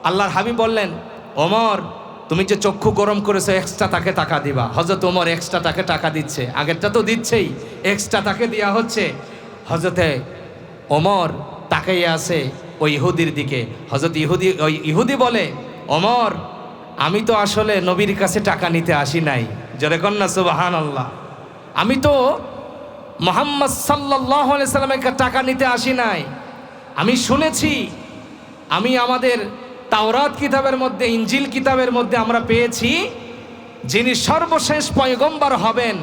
আল্লাহর হাবিব বললেন, ওমর তুমি যে চক্ষু গরম করেছো এক্সট্রা তাকে টাকা দিবা। হযরত ওমর এক্সট্রা তাকে টাকা দিচ্ছে। আগেরটা তো দিচ্ছেই, এক্সট্রা তাকে দেওয়া হচ্ছে। হযরতে ওমর তাকাইয়ে আছে ওই ইহুদির দিকে। ওই ইহুদি বলে, ওমর আমি তো আসলে নবীর কাছে টাকা নিতে আসি নাই। জোরে কন্যা সুবহানাল্লাহ। আমি তো মুহাম্মদ সাল্লাল্লাহু আলাইহি সাল্লামের কাছে টাকা নিতে আসি নাই। আমি শুনেছি, আমি আমাদের তাওরাত কিতাবের মধ্যে, ইনজিল কিতাবের মধ্যে আমরা পেয়েছি যিনি সর্বশেষ পয়গম্বর হবেন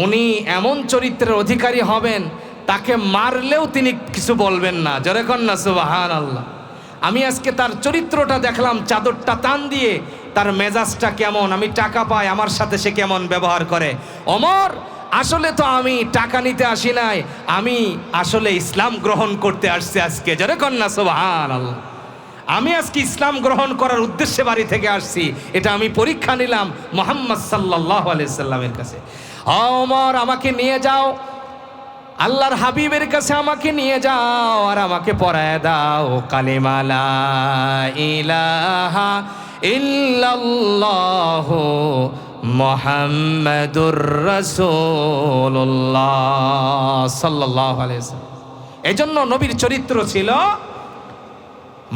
উনি এমন চরিত্রের অধিকারী হবেন তাকে মারলেও তিনি কিছু বলবেন না। জোরে কন্যা সুবহানাল্লাহ। আমি আজকে তার চরিত্রটা দেখলাম, চাদরটা টান দিয়ে তার মেজাজটা কেমন, আমি টাকা পাই আমার সাথে সে কেমন ব্যবহার করে। ওমর আসলে তো আমি টাকা নিতে আসি নাই, আমি আসলে ইসলাম গ্রহণ করতে আসছি আজকে। জোরে কন্যা সুবহানাল্লাহ। আমি আজকে ইসলাম গ্রহণ করার উদ্দেশ্যে বাড়ি থেকে আসছি, এটা আমি পরীক্ষা নিলাম মুহাম্মদ সাল্লাল্লাহু আলাইহি সাল্লামের কাছে। ওমর আমাকে নিয়ে যাও, আল্লাহর হাবিবের কাছে আমাকে নিয়ে যাও, আর আমাকে পড়ায় দাও কালিমা লা ইলাহা ইল্লাল্লাহু মুহাম্মাদুর রাসূলুল্লাহ সাল্লাল্লাহু আলাইহি ওয়াসাল্লাম। এজন্য নবীর চরিত্র ছিল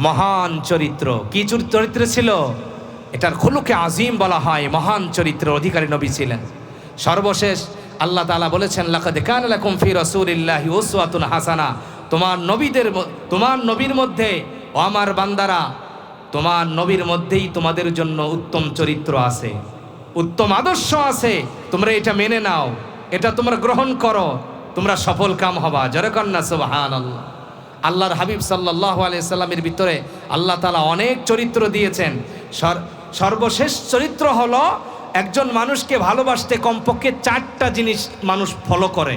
মহান চরিত্র। কি চরিত্র ছিল? এটার খুলুকে আজিম বলা হয়। মহান চরিত্র অধিকারী নবী ছিলেন। সর্বশেষ আল্লাহ তাআলা বলেছেন, লাকাদ কানা লাকুম ফি রাসূলিল্লাহি উসওয়াতুন হাসানা, তোমার নবীর মধ্যে, ও আমার বান্দারা, তোমার নবীর মধ্যেই তোমাদের জন্য উত্তম চরিত্র আছে। উত্তম আদর্শ আছে, তোমরা এটা মেনে নাও, এটা তোমরা গ্রহণ করো, তোমরা সফল কাম হবা। জোরে কন্যা সুবহানাল্লাহ। আল্লাহর হাবিব সাল্লাল্লাহু আলাইহি সাল্লামের ভিতরে আল্লাহ তাআলা অনেক চরিত্র দিয়েছেন। সর্বশেষ চরিত্র হলো একজন মানুষকে ভালোবাসতে কমপক্ষে 4টা জিনিস মানুষ ফলো করে।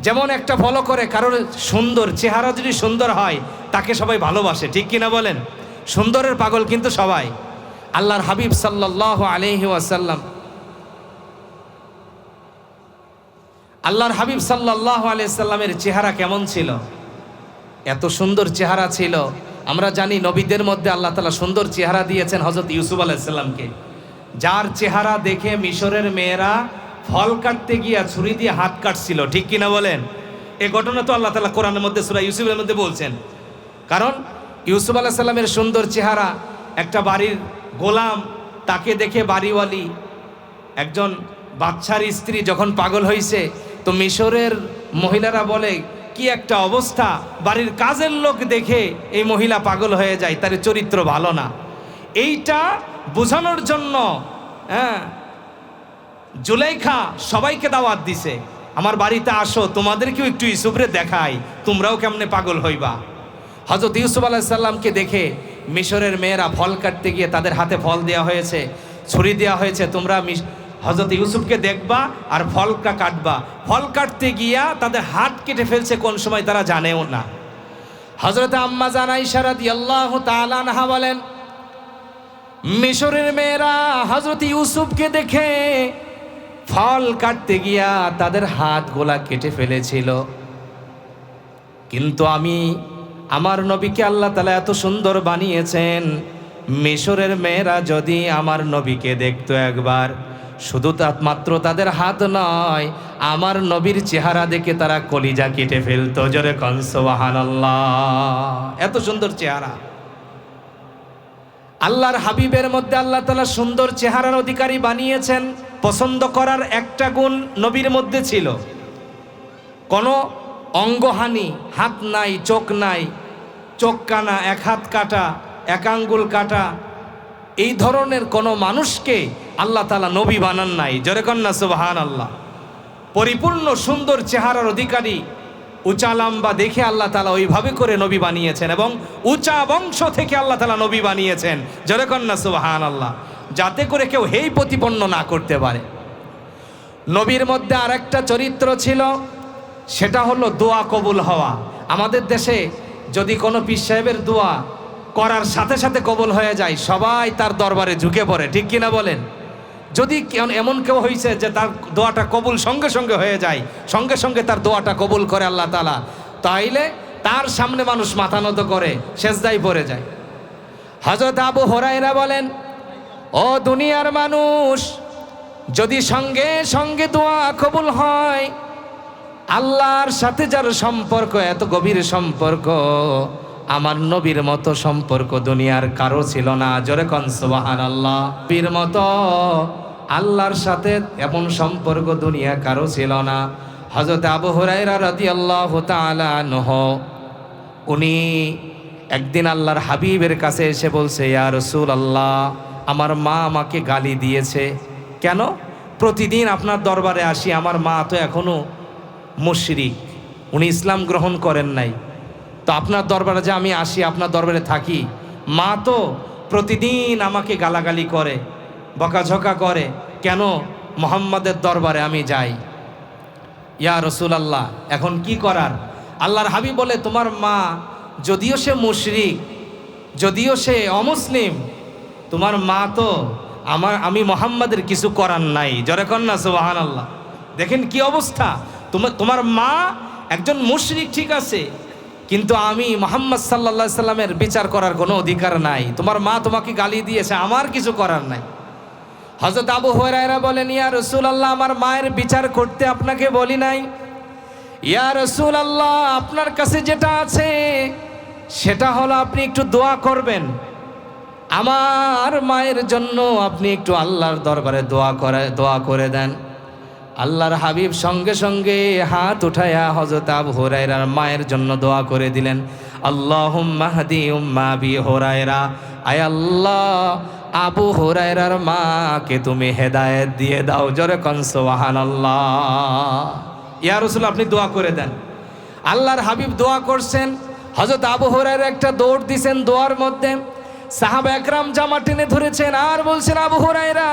যেমন একটা ফলো করে, কারোর সুন্দর চেহারা যদি সুন্দর হয় তাকে সবাই ভালোবাসে, ঠিক কিনা বলেন? সুন্দরের পাগল কিন্তু সবাই। আল্লাহর হাবিব সাল্লাল্লাহু আলাইহি ওয়াসাল্লাম, আল্লাহর হাবিব সাল্লাল্লাহু আলাইহি সাল্লামের চেহারা কেমন ছিল? এত সুন্দর চেহারা ছিল। আমরা জানি নবীদের মধ্যে আল্লাহ তাআলা সুন্দর চেহারা দিয়েছেন হযরত ইউসুফ আলাইহিস সালামকে, যার চেহারা দেখে মিশরের মেয়েরা ফল কাটতে গিয়া ছুরি দিয়ে হাত কাটছিল, ঠিক কিনা বলেন? এই ঘটনা তো আল্লাহ তাআলা কোরআনের মধ্যে সূরা ইউসুফের মধ্যে বলছেন। কারণ ইউসুফ আলাইহিস সালামের সুন্দর চেহারা, একটা বাড়ির গোলাম তাকে দেখে বাড়িওয়ালি একজন বাচ্চার স্ত্রী যখন পাগল হয়েছে, তো মিশরের মহিলারা বলে কি একটা অবস্থা, বাড়ির কাজের লোক দেখে এই মহিলা পাগল হয়ে যায়, তার চরিত্র ভালো না। এইটা বোঝানোর জন্য জুলাইখা সবাইকে দাওয়াত দিছে, আমার বাড়িতে আসো, তোমাদেরকেও একটু ইউসুফরে দেখাই, তোমরাও কেমনে পাগল হইবা। হযরত ইউসুফ আলাইহিস সালামকে দেখে মিশরের মেয়েরা ফল কাটতে গিয়ে তাদের হাতে ফল দেওয়া হয়েছে, ছুরি দেওয়া হয়েছে, তোমরা হযরত ইউসুফকে দেখবা আর ফলটা কাটবা। ফল কাটতে গিয়া তাদের হাত কেটে ফেলছে, কোন সময় তারা জানেও না। হযরত আম্মা জান আয়েশা রাদিয়াল্লাহু তাআলা আনহা বলেন, মিশরের মেয়েরা হযরত ইউসুফকে দেখে ফল কাটতে গিয়া তাদের হাতগুলা কেটে ফেলেছিল, কিন্তু আমার নবীকে আল্লাহ তাআলা এত সুন্দর বানিয়েছেন, মিশরের মেয়েরা যদি আমার নবীকে দেখতো একবার, শুধু মাত্র তাদের হাত নয়, আমার নবীর চেহারা দেখে তারা কলিজা কেটে ফেলতো। জোরে কোন সুবহানাল্লাহ। এত সুন্দর চেহারা। আল্লাহর হাবিবের মধ্যে আল্লাহ তাআলা সুন্দর চেহারার অধিকারী বানিয়েছেন। পছন্দ করার একটা গুণ নবীর মধ্যে ছিল, কোনো অঙ্গহানি, হাত নাই, চোখ নাই, চোখ কানা, এক হাত কাটা, এক আঙ্গুল কাটা, এই ধরনের কোনো মানুষকে আল্লাহ তাআলা নবী বানান নাই। জোরে কন্যা সুবহানাল্লাহ। পরিপূর্ণ সুন্দর চেহারার অধিকারী, উঁচা লম্বা দেখে আল্লাহ তাআলা ওইভাবে করে নবী বানিয়েছেন, এবং উঁচা বংশ থেকে আল্লাহ তাআলা নবী বানিয়েছেন। জোরে কন্যা সুবহানাল্লাহ। যাতে করে কেউ হেই প্রতিপন্ন না করতে পারে। নবীর মধ্যে আরেকটা চরিত্র ছিল, সেটা হলো দোয়া কবুল হওয়া। আমাদের দেশে যদি কোনো পীর সাহেবের দোয়া করার সাথে সাথে কবুল হয়ে যায়, সবাই তার দরবারে ঝুঁকে পড়ে, ঠিক কিনা বলেন? যদি এমন কেউ হয়েছে যে তার দোয়াটা কবুল সঙ্গে সঙ্গে হয়ে যায়, সঙ্গে সঙ্গে তার দোয়াটা কবুল করে আল্লাহ তাআলা, তাইলে তার সামনে মানুষ মাথা নত করে সেজদায় পড়ে যায়। হযরত আবু হুরায়রা বলেন, ও দুনিয়ার মানুষ, যদি সঙ্গে সঙ্গে দোয়া কবুল হয়, আল্লাহর সাথে যার সম্পর্ক এত গভীর সম্পর্ক, আমার নবীর মতো সম্পর্ক দুনিয়ার কারো ছিল না। জোরে কোন সুবহানাল্লাহ। নবীর মতো আল্লাহর সাথে এমন সম্পর্ক দুনিয়া কারো ছিল না। হযরত আবু হুরায়রা রাদিয়াল্লাহু তাআলা আনহু, উনি একদিন আল্লাহর হাবিবের কাছে এসে বলছে, ইয়া রাসূলুল্লাহ, আমার মা আমাকে গালি দিয়েছে। কেন? প্রতিদিন আপনার দরবারে আসি, আমার মা তো এখনো মুশরিক, উনি ইসলাম গ্রহণ করেন নাই, তো আপনার দরবারে যে আমি আসি, আপনার দরবারে থাকি, মা তো প্রতিদিন আমাকে গালাগালি করে, বকাঝকা করে, কেন মুহাম্মাদের দরবারে আমি যাই? ইয়া রাসূলুল্লাহ, এখন কি করার? আল্লাহর হাবিব বলে, তোমার মা যদিও সে মুশরিক, যদিও সে অমুসলিম, তোমার মা তো আমি মুহাম্মাদের কিছু করার নাই। জোরে কন্যা সুবহানাল্লাহ। দেখেন কি অবস্থা। তোমার মা একজন মুশরিক, ঠিক আছে, কিন্তু আমি মুহাম্মদ সাল্লাল্লাহু আলাইহি সাল্লামের বিচার করার কোনো অধিকার নাই। তোমার মা তোমাকে গালি দিয়েছে, আমার কিছু করার নাই। হযরত আবু হুরায়রা বলেন, ইয়া রাসূলুল্লাহ, আমার মায়ের বিচার করতে আপনাকে বলি নাই। ইয়া রাসূলুল্লাহ, আপনার কাছে যেটা আছে সেটা হলো আপনি একটু দোয়া করবেন, আমার মায়ের জন্য আপনি একটু আল্লাহর দরবারে দোয়া করে দেন। আল্লাহর হাবিব সঙ্গে সঙ্গে হাত উঠায়া হযরত আবু হুরায়রার মায়ের জন্য দোয়া করে দিলেন, আল্লাহুম্মা হাদি উম্মা আবি হুরায়রা, আয় আল্লাহ, আবু হুরায়রার মাকে তুমি হেদায়েত দিয়ে দাও। জোরে কোন সুবহানাল্লাহ। ইয়া রাসূল আপনি দোয়া করে দেন। আল্লাহর হাবিব দোয়া করছেন, হযরত আবু হুরায়রা একটা দৌড় দিছেন দোয়ার মধ্যে, সাহাবা একরাম জামা টেনে ধরেছেন আর বলছেন, আবু হুরায়রা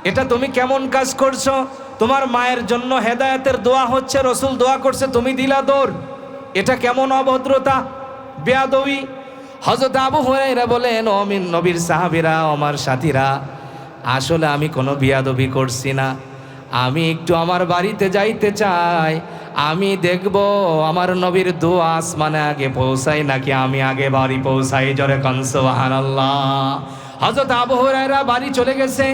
এটা তুমি কেমন কাজ করছো? তোমার মায়ের জন্য হেদায়েতের দোয়া হচ্ছে, রাসূল দোয়া করছে, তুমি দিলা দৌড়, এটা কেমন অভদ্রতা, বেয়াদবি। হযরত আবু হুরায়রা বলেন, ও আমিন নবীর সাহাবীরা, আমার সাথীরা, আসলে আমি কোনো বেয়াদবি করছি না, আমি একটু আমার বাড়িতে যাইতে চাই, আমি দেখব আমার নবীর দোয়া আসমানে আগে পৌঁছাই নাকি আমি আগে বাড়ি পৌঁছাই। জোরে কোন সুবহানাল্লাহ। হযরত আবু হুরায়রা বাড়ি চলে গেছে।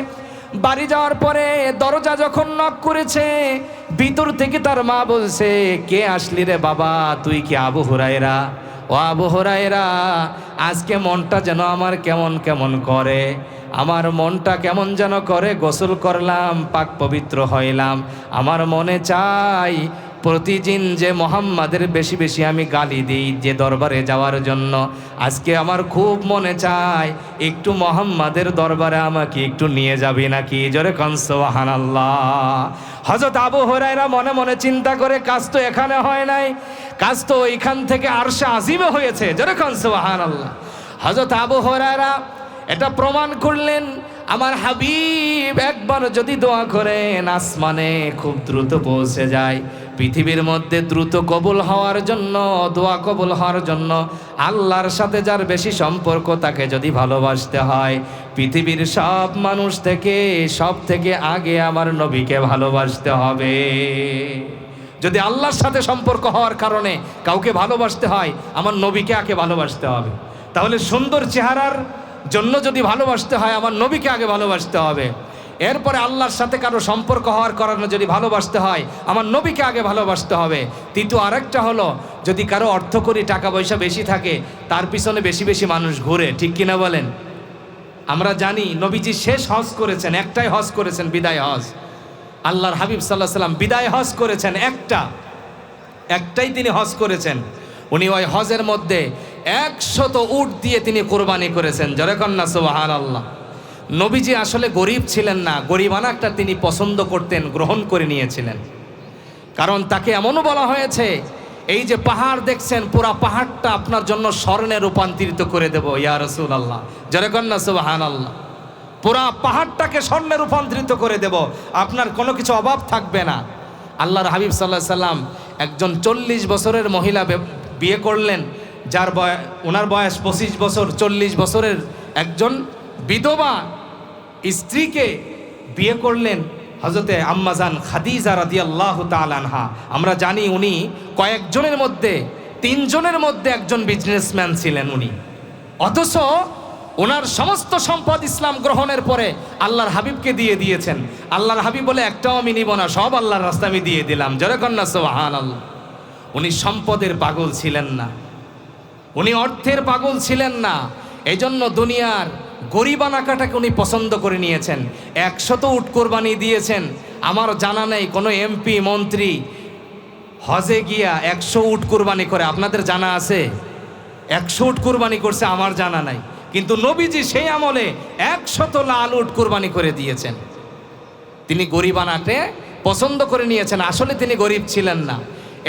বাড়ি যাওয়ার পরে দরজা যখন নক করেছে, ভিতর থেকে তার মা বলছে, কে আসলি রে বাবা, তুই কি আবু হুরায়রা? ও আবু হুরায়রা, আজকে মনটা যেন আমার কেমন কেমন করে, আমার মনটা কেমন যেন করে, গোসল করলাম, পাক পবিত্র হইলাম, আমার মনে চাই প্রতিদিন যে মোহাম্মদের বেশি বেশি আমি গালি দিই যে দরবারে যাওয়ার জন্য, আজকে আমার খুব মনে চায় একটু মোহাম্মদের দরবারে আমাকে একটু নিয়ে যাবি নাকি? জোরে কোন সুবহানাল্লাহ। হযরত আবু হুরায়রা মনে মনে চিন্তা করে, কাজ তো এখানে হয় নাই, কাজ তো ওইখান থেকে আরশে আজিমে হয়েছে। জোরে কোন সুবহানাল্লাহ। হযরত আবু হুরায়রা এটা প্রমাণ করলেন, আমার হাবিব একবার যদি দোয়া করেন আসমানে খুব দ্রুত পৌঁছে যায়। পৃথিবীর মধ্যে দ্রুত কবুল হওয়ার জন্য, দোয়া কবুল হওয়ার জন্য আল্লাহর সাথে যার বেশি সম্পর্ক তাকে যদি ভালোবাসতে হয়, পৃথিবীর সব মানুষ থেকে সব থেকে আগে আমার নবীকে ভালোবাসতে হবে। যদি আল্লাহর সাথে সম্পর্ক হওয়ার কারণে কাউকে ভালোবাসতে হয়, আমার নবীকে আগে ভালোবাসতে হবে। তাহলে সুন্দর চেহারার জন্য যদি ভালোবাসতে হয়, আমার নবীকে আগে ভালোবাসতে হবে। এরপরে আল্লাহর সাথে কারো সম্পর্ক হওয়ার কারণে যদি ভালোবাসতে হয়, আমার নবীকে আগে ভালোবাসতে হবে। তৃতীয় আরেকটা হলো, যদি কারো অর্থকরী টাকা পয়সা বেশি থাকে, তার পিছনে বেশি বেশি মানুষ ঘুরে, ঠিক কিনা বলেন? আমরা জানি নবীজি শেষ হজ করেছেন, একটাই হজ করেছেন, বিদায় হজ। আল্লাহর হাবিব সাল্লাল্লাহু আলাইহি সাল্লাম বিদায় হজ করেছেন একটাই তিনি হজ করেছেন। উনি ওই হজের মধ্যে 100 উট দিয়ে তিনি কোরবানি করেছেন। জোরে কন্যা সুবহানাল্লাহ। নবীজি আসলে গরিব ছিলেন না, গরিবানাটা তিনি পছন্দ করতেন, গ্রহণ করে নিয়েছিলেন। কারণ তাকে এমনও বলা হয়েছে, এই যে পাহাড় দেখছেন, পুরা পাহাড়টা আপনার জন্য স্বর্ণে রূপান্তরিত করে দেব ইয়া রাসূলুল্লাহ। জোরে কন্যা সুবহানাল্লাহ। পুরা পাহাড়টাকে স্বর্ণে রূপান্তরিত করে দেব, আপনার কোনো কিছু অভাব থাকবে না। আল্লাহর হাবিব সাল্লাল্লাহু আলাইহি সাল্লাম একজন 40 বছরের মহিলা বিয়ে করলেন, যার ওনার বয়স 25 বছর। 40 বছরের একজন বিধবা স্ত্রীকে বিয়ে করলেন হযরতে আম্মাজান খাদিজা রাদিয়াল্লাহু তাআলা আনহা। আমরা জানি উনি কয়েকজনের মধ্যে 3 জনের মধ্যে একজন বিজনেসম্যান ছিলেন উনি, অথচ ওনার সমস্ত সম্পদ ইসলাম গ্রহণের পরে আল্লাহর হাবিবকে দিয়ে দিয়েছেন। আল্লাহর হাবিব বলে, একটাও আমি নিব না, সব আল্লাহর রাস্তায় আমি দিয়ে দিলাম। জোরে কন্যা সুবহানাল্লাহ। উনি সম্পদের পাগল ছিলেন না, উনি অর্থের পাগল ছিলেন না, এই জন্য দুনিয়ার গরিবানাকাটাকে উনি পছন্দ করে নিয়েছেন। 100 উট কোরবানি দিয়েছেন। আমার জানা নেই কোনো এমপি মন্ত্রী হজে গিয়া 100 উট কোরবানি করে, আপনাদের জানা আছে? 100 উট কোরবানি করছে, আমার জানা নাই। কিন্তু নবীজি সেই আমলে 100 লাল উট কোরবানি করে দিয়েছেন। তিনি গরিবানাকে পছন্দ করে নিয়েছেন, আসলে তিনি গরিব ছিলেন না।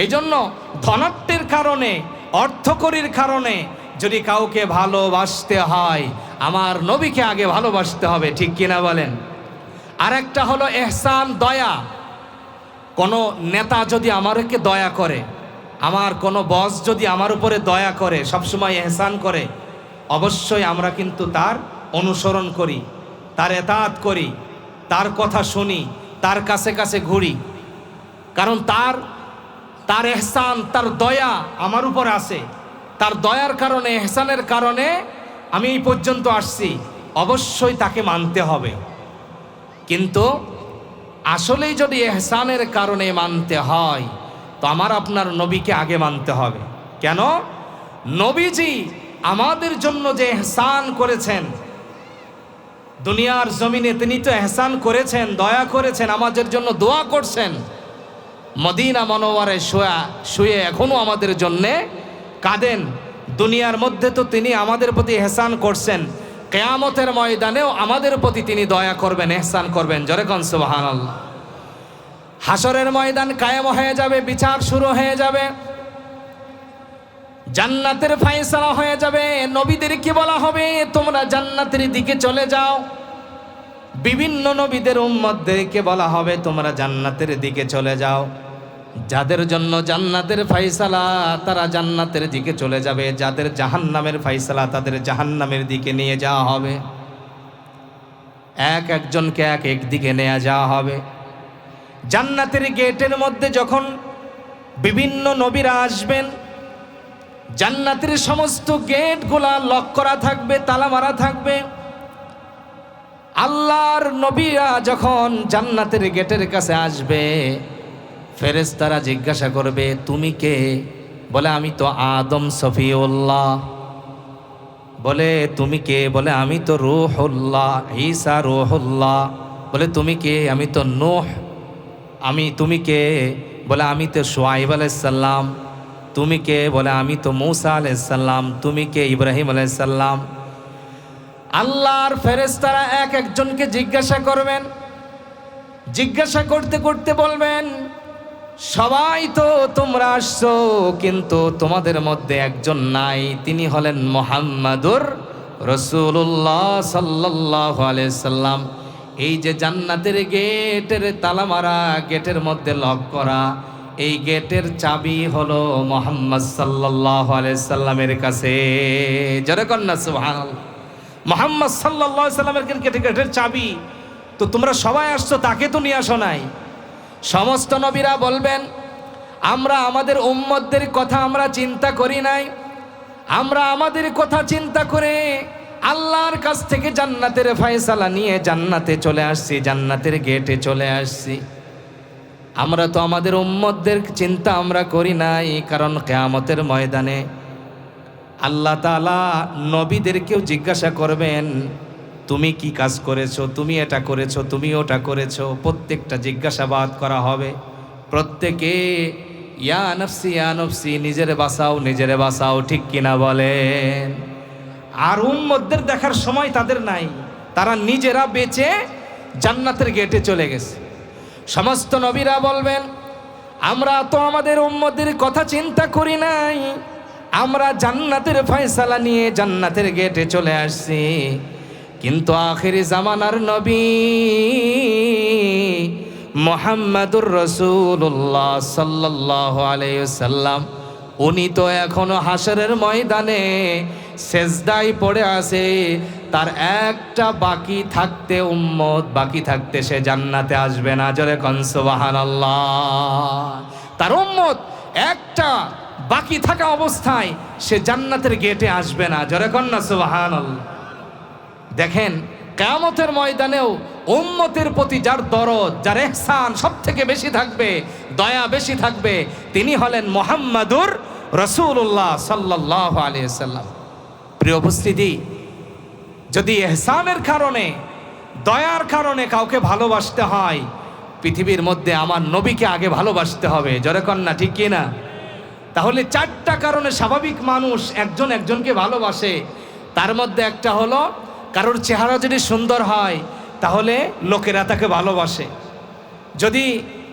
এই জন্য ধনাট্যের কারণে, অর্থকরীর কারণে যদি কাউকে ভালোবাসতে হয়, আমার নবীকে আগে ভালোবাসতে হবে, ঠিক কিনা বলেন? আরেকটা হলো ইহসান, দয়া। কোনো নেতা যদি আমাকে দয়া করে, আমার কোনো বস যদি আমার উপরে দয়া করে, সবসময় ইহসান করে, অবশ্যই আমরা কিন্তু তার অনুসরণ করি, তার এতাআত করি, তার কথা শুনি, তার কাছে কাছে ঘুরি। কারণ তার ইহসান, তার দয়া আমার উপর আছে। তার দয়ার কারণে, ইহসানের কারণে আমি এই পর্যন্ত আসছি, অবশ্যই তাকে মানতে হবে। কিন্তু আসলেই যদি ইহসানের কারণে মানতে হয়, তো আমার আপনার নবীকে আগে মানতে হবে। কেন? নবীজি আমাদের জন্য যে ইহসান করেছেন, দুনিয়ার জমিনে তিনি তো ইহসান করেছেন, দয়া করেছেন, আমাদের জন্য দোয়া করছেন। মদিনা মনোয়ারে শুয়ে এখনো আমাদের জন্যে কাঁদেন। দুনিয়ার মধ্যে তো তিনি আমাদের প্রতি ইহসান করছেন, কিয়ামতের ময়দানেও আমাদের প্রতি তিনি দয়া করবেন, ইহসান করবেন। জোরে কোন সুবহানাল্লাহ। হাসরের ময়দান কায়েম হয়ে যাবে, বিচার শুরু হয়ে যাবে, জান্নাতের ফয়সালা হয়ে যাবে। নবীদেরকে বলা হবে তোমরা জান্নাতের দিকে চলে যাও। বিভিন্ন নবীদের উম্মতদেরকে বলা হবে তোমরা জান্নাতের দিকে চলে যাও। যাদের জন্য জান্নাতের ফয়সালা তারা জান্নাতের দিকে চলে যাবে, যাদের জাহান্নামের ফয়সালা তাদের জাহান্নামের দিকে নিয়ে যাওয়া হবে। এক একজনকে এক এক দিকে নিয়ে যাওয়া হবে। জান্নাতের গেটের মধ্যে যখন বিভিন্ন নবীরা আসবেন, জান্নাতের সমস্ত গেটগুলা লক করা থাকবে, তালা মারা থাকবে। আল্লাহর নবীরা যখন জান্নাতের গেটের কাছে আসবে, ফেরেশতারা জিজ্ঞাসা করবে তুমি কে? বলে আমি তো আদম সফিউল্লাহ। বলে তুমি কে? বলে আমি তো রূহুল্লাহ, ঈসা রূহুল্লাহ। বলে তুমি কে? আমি তো নূহ। তুমি কে? বলে আমি তো শুআইব আলাইহিস সালাম। তুমি কে? বলে আমি তো মূসা আলাইহিস সালাম। তুমি কে? ইব্রাহিম আলাইহিস সালাম। আল্লাহর ফেরেশতারা এক একজনকে জিজ্ঞাসা করবেন। জিজ্ঞাসা করতে করতে বলবেন সবাই তো তোমরা আসছো, কিন্তু তোমাদের মধ্যে একজন নাই, তিনি হলেন মুহাম্মাদুর রাসূলুল্লাহ সাল্লাল্লাহু আলাইহি সাল্লাম। এই যে জান্নাতের গেটের তালা মারা, গেটের মধ্যে লক করা, এই গেটের চাবি হলো মুহাম্মদ সাল্লাল্লাহু আলাইহি সাল্লামের কাছে। জোরে কর না সুবহানাল্লাহ। মুহাম্মদ সাল্লাল্লাহু আলাইহি সাল্লামের গেটের চাবি। তো তোমরা সবাই আসছো, তাকে তো নিয়ে আসো নাই। সমস্ত নবীরা বলবেন আমরা আমাদের উম্মতদের কথা আমরা চিন্তা করি নাই, আমরা আমাদের কথা চিন্তা করে আল্লাহর কাছ থেকে জান্নাতের ফয়সালা নিয়ে জান্নাতে চলে আসছি, জান্নাতের গেটে চলে আসছি। আমরা তো আমাদের উম্মতদের চিন্তা আমরা করি নাই, কারণ কিয়ামতের ময়দানে আল্লাহ তাআলা নবীদেরকেও জিজ্ঞাসা করবেন তুমি কি কাজ করেছো, তুমি এটা করেছো, তুমি ওটা করেছো। প্রত্যেকটা জিজ্ঞাসাবাদ করা হবে। প্রত্যেকে ইয়া নফসি ইয়া নফসি, নিজেরে বাঁচাও নিজেরে বাঁচাও, ঠিক কিনা বলেন? আর উম্মতদের দেখার সময় তাদের নাই, তারা নিজেরা বেঁচে জান্নাতের গেটে চলে গেছে। সমস্ত নবীরা বলবেন আমরা তো আমাদের উম্মতদের কথা চিন্তা করি নাই, আমরা জান্নাতের ফয়সালা নিয়ে জান্নাতের গেটে চলে আসছি। কিন্তু আখিরি জামানার নবী মুহাম্মাদুর রাসূলুল্লাহ সাল্লাল্লাহু আলাইহি ওয়াসাল্লাম, উনি তো এখনো হাসরের ময়দানে সেজদায় পড়ে আছে। তার একটা বাকি থাকতে, উম্মত বাকি থাকতে সে জান্নাতে আসবে না। জোরে কোন সুবহানাল্লাহ। তার উম্মত একটা বাকি থাকা অবস্থায় সে জান্নাতের গেটে আসবে না। জোরে কোন না সুবহানাল্লাহ। দেখেন কিয়ামতের ময়দানেও উম্মতের প্রতি যার দরদ, যার ইহসান সব থেকে বেশি থাকবে, দয়া বেশি থাকবে, তিনি হলেন মুহাম্মাদুর রাসূলুল্লাহ সাল্লাল্লাহু আলাইহি ওয়াসাল্লাম। প্রিয় উপস্থিতি, যদি ইহসানের কারণে, দয়ার কারণে কাউকে ভালোবাসতে হয়, পৃথিবীর মধ্যে আমার নবীকে আগে ভালোবাসতে হবে। জোরে কর না, ঠিক কি না? তাহলে চারটা কারণে স্বাভাবিক মানুষ একজন একজনকে ভালোবাসে। তার মধ্যে একটা হলো কারোর চেহারা যদি সুন্দর হয় তাহলে লোকেরা তাকে ভালোবাসে। যদি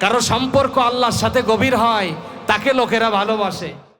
কারো সম্পর্ক আল্লাহর সাথে গভীর হয় তাকে লোকেরা ভালোবাসে।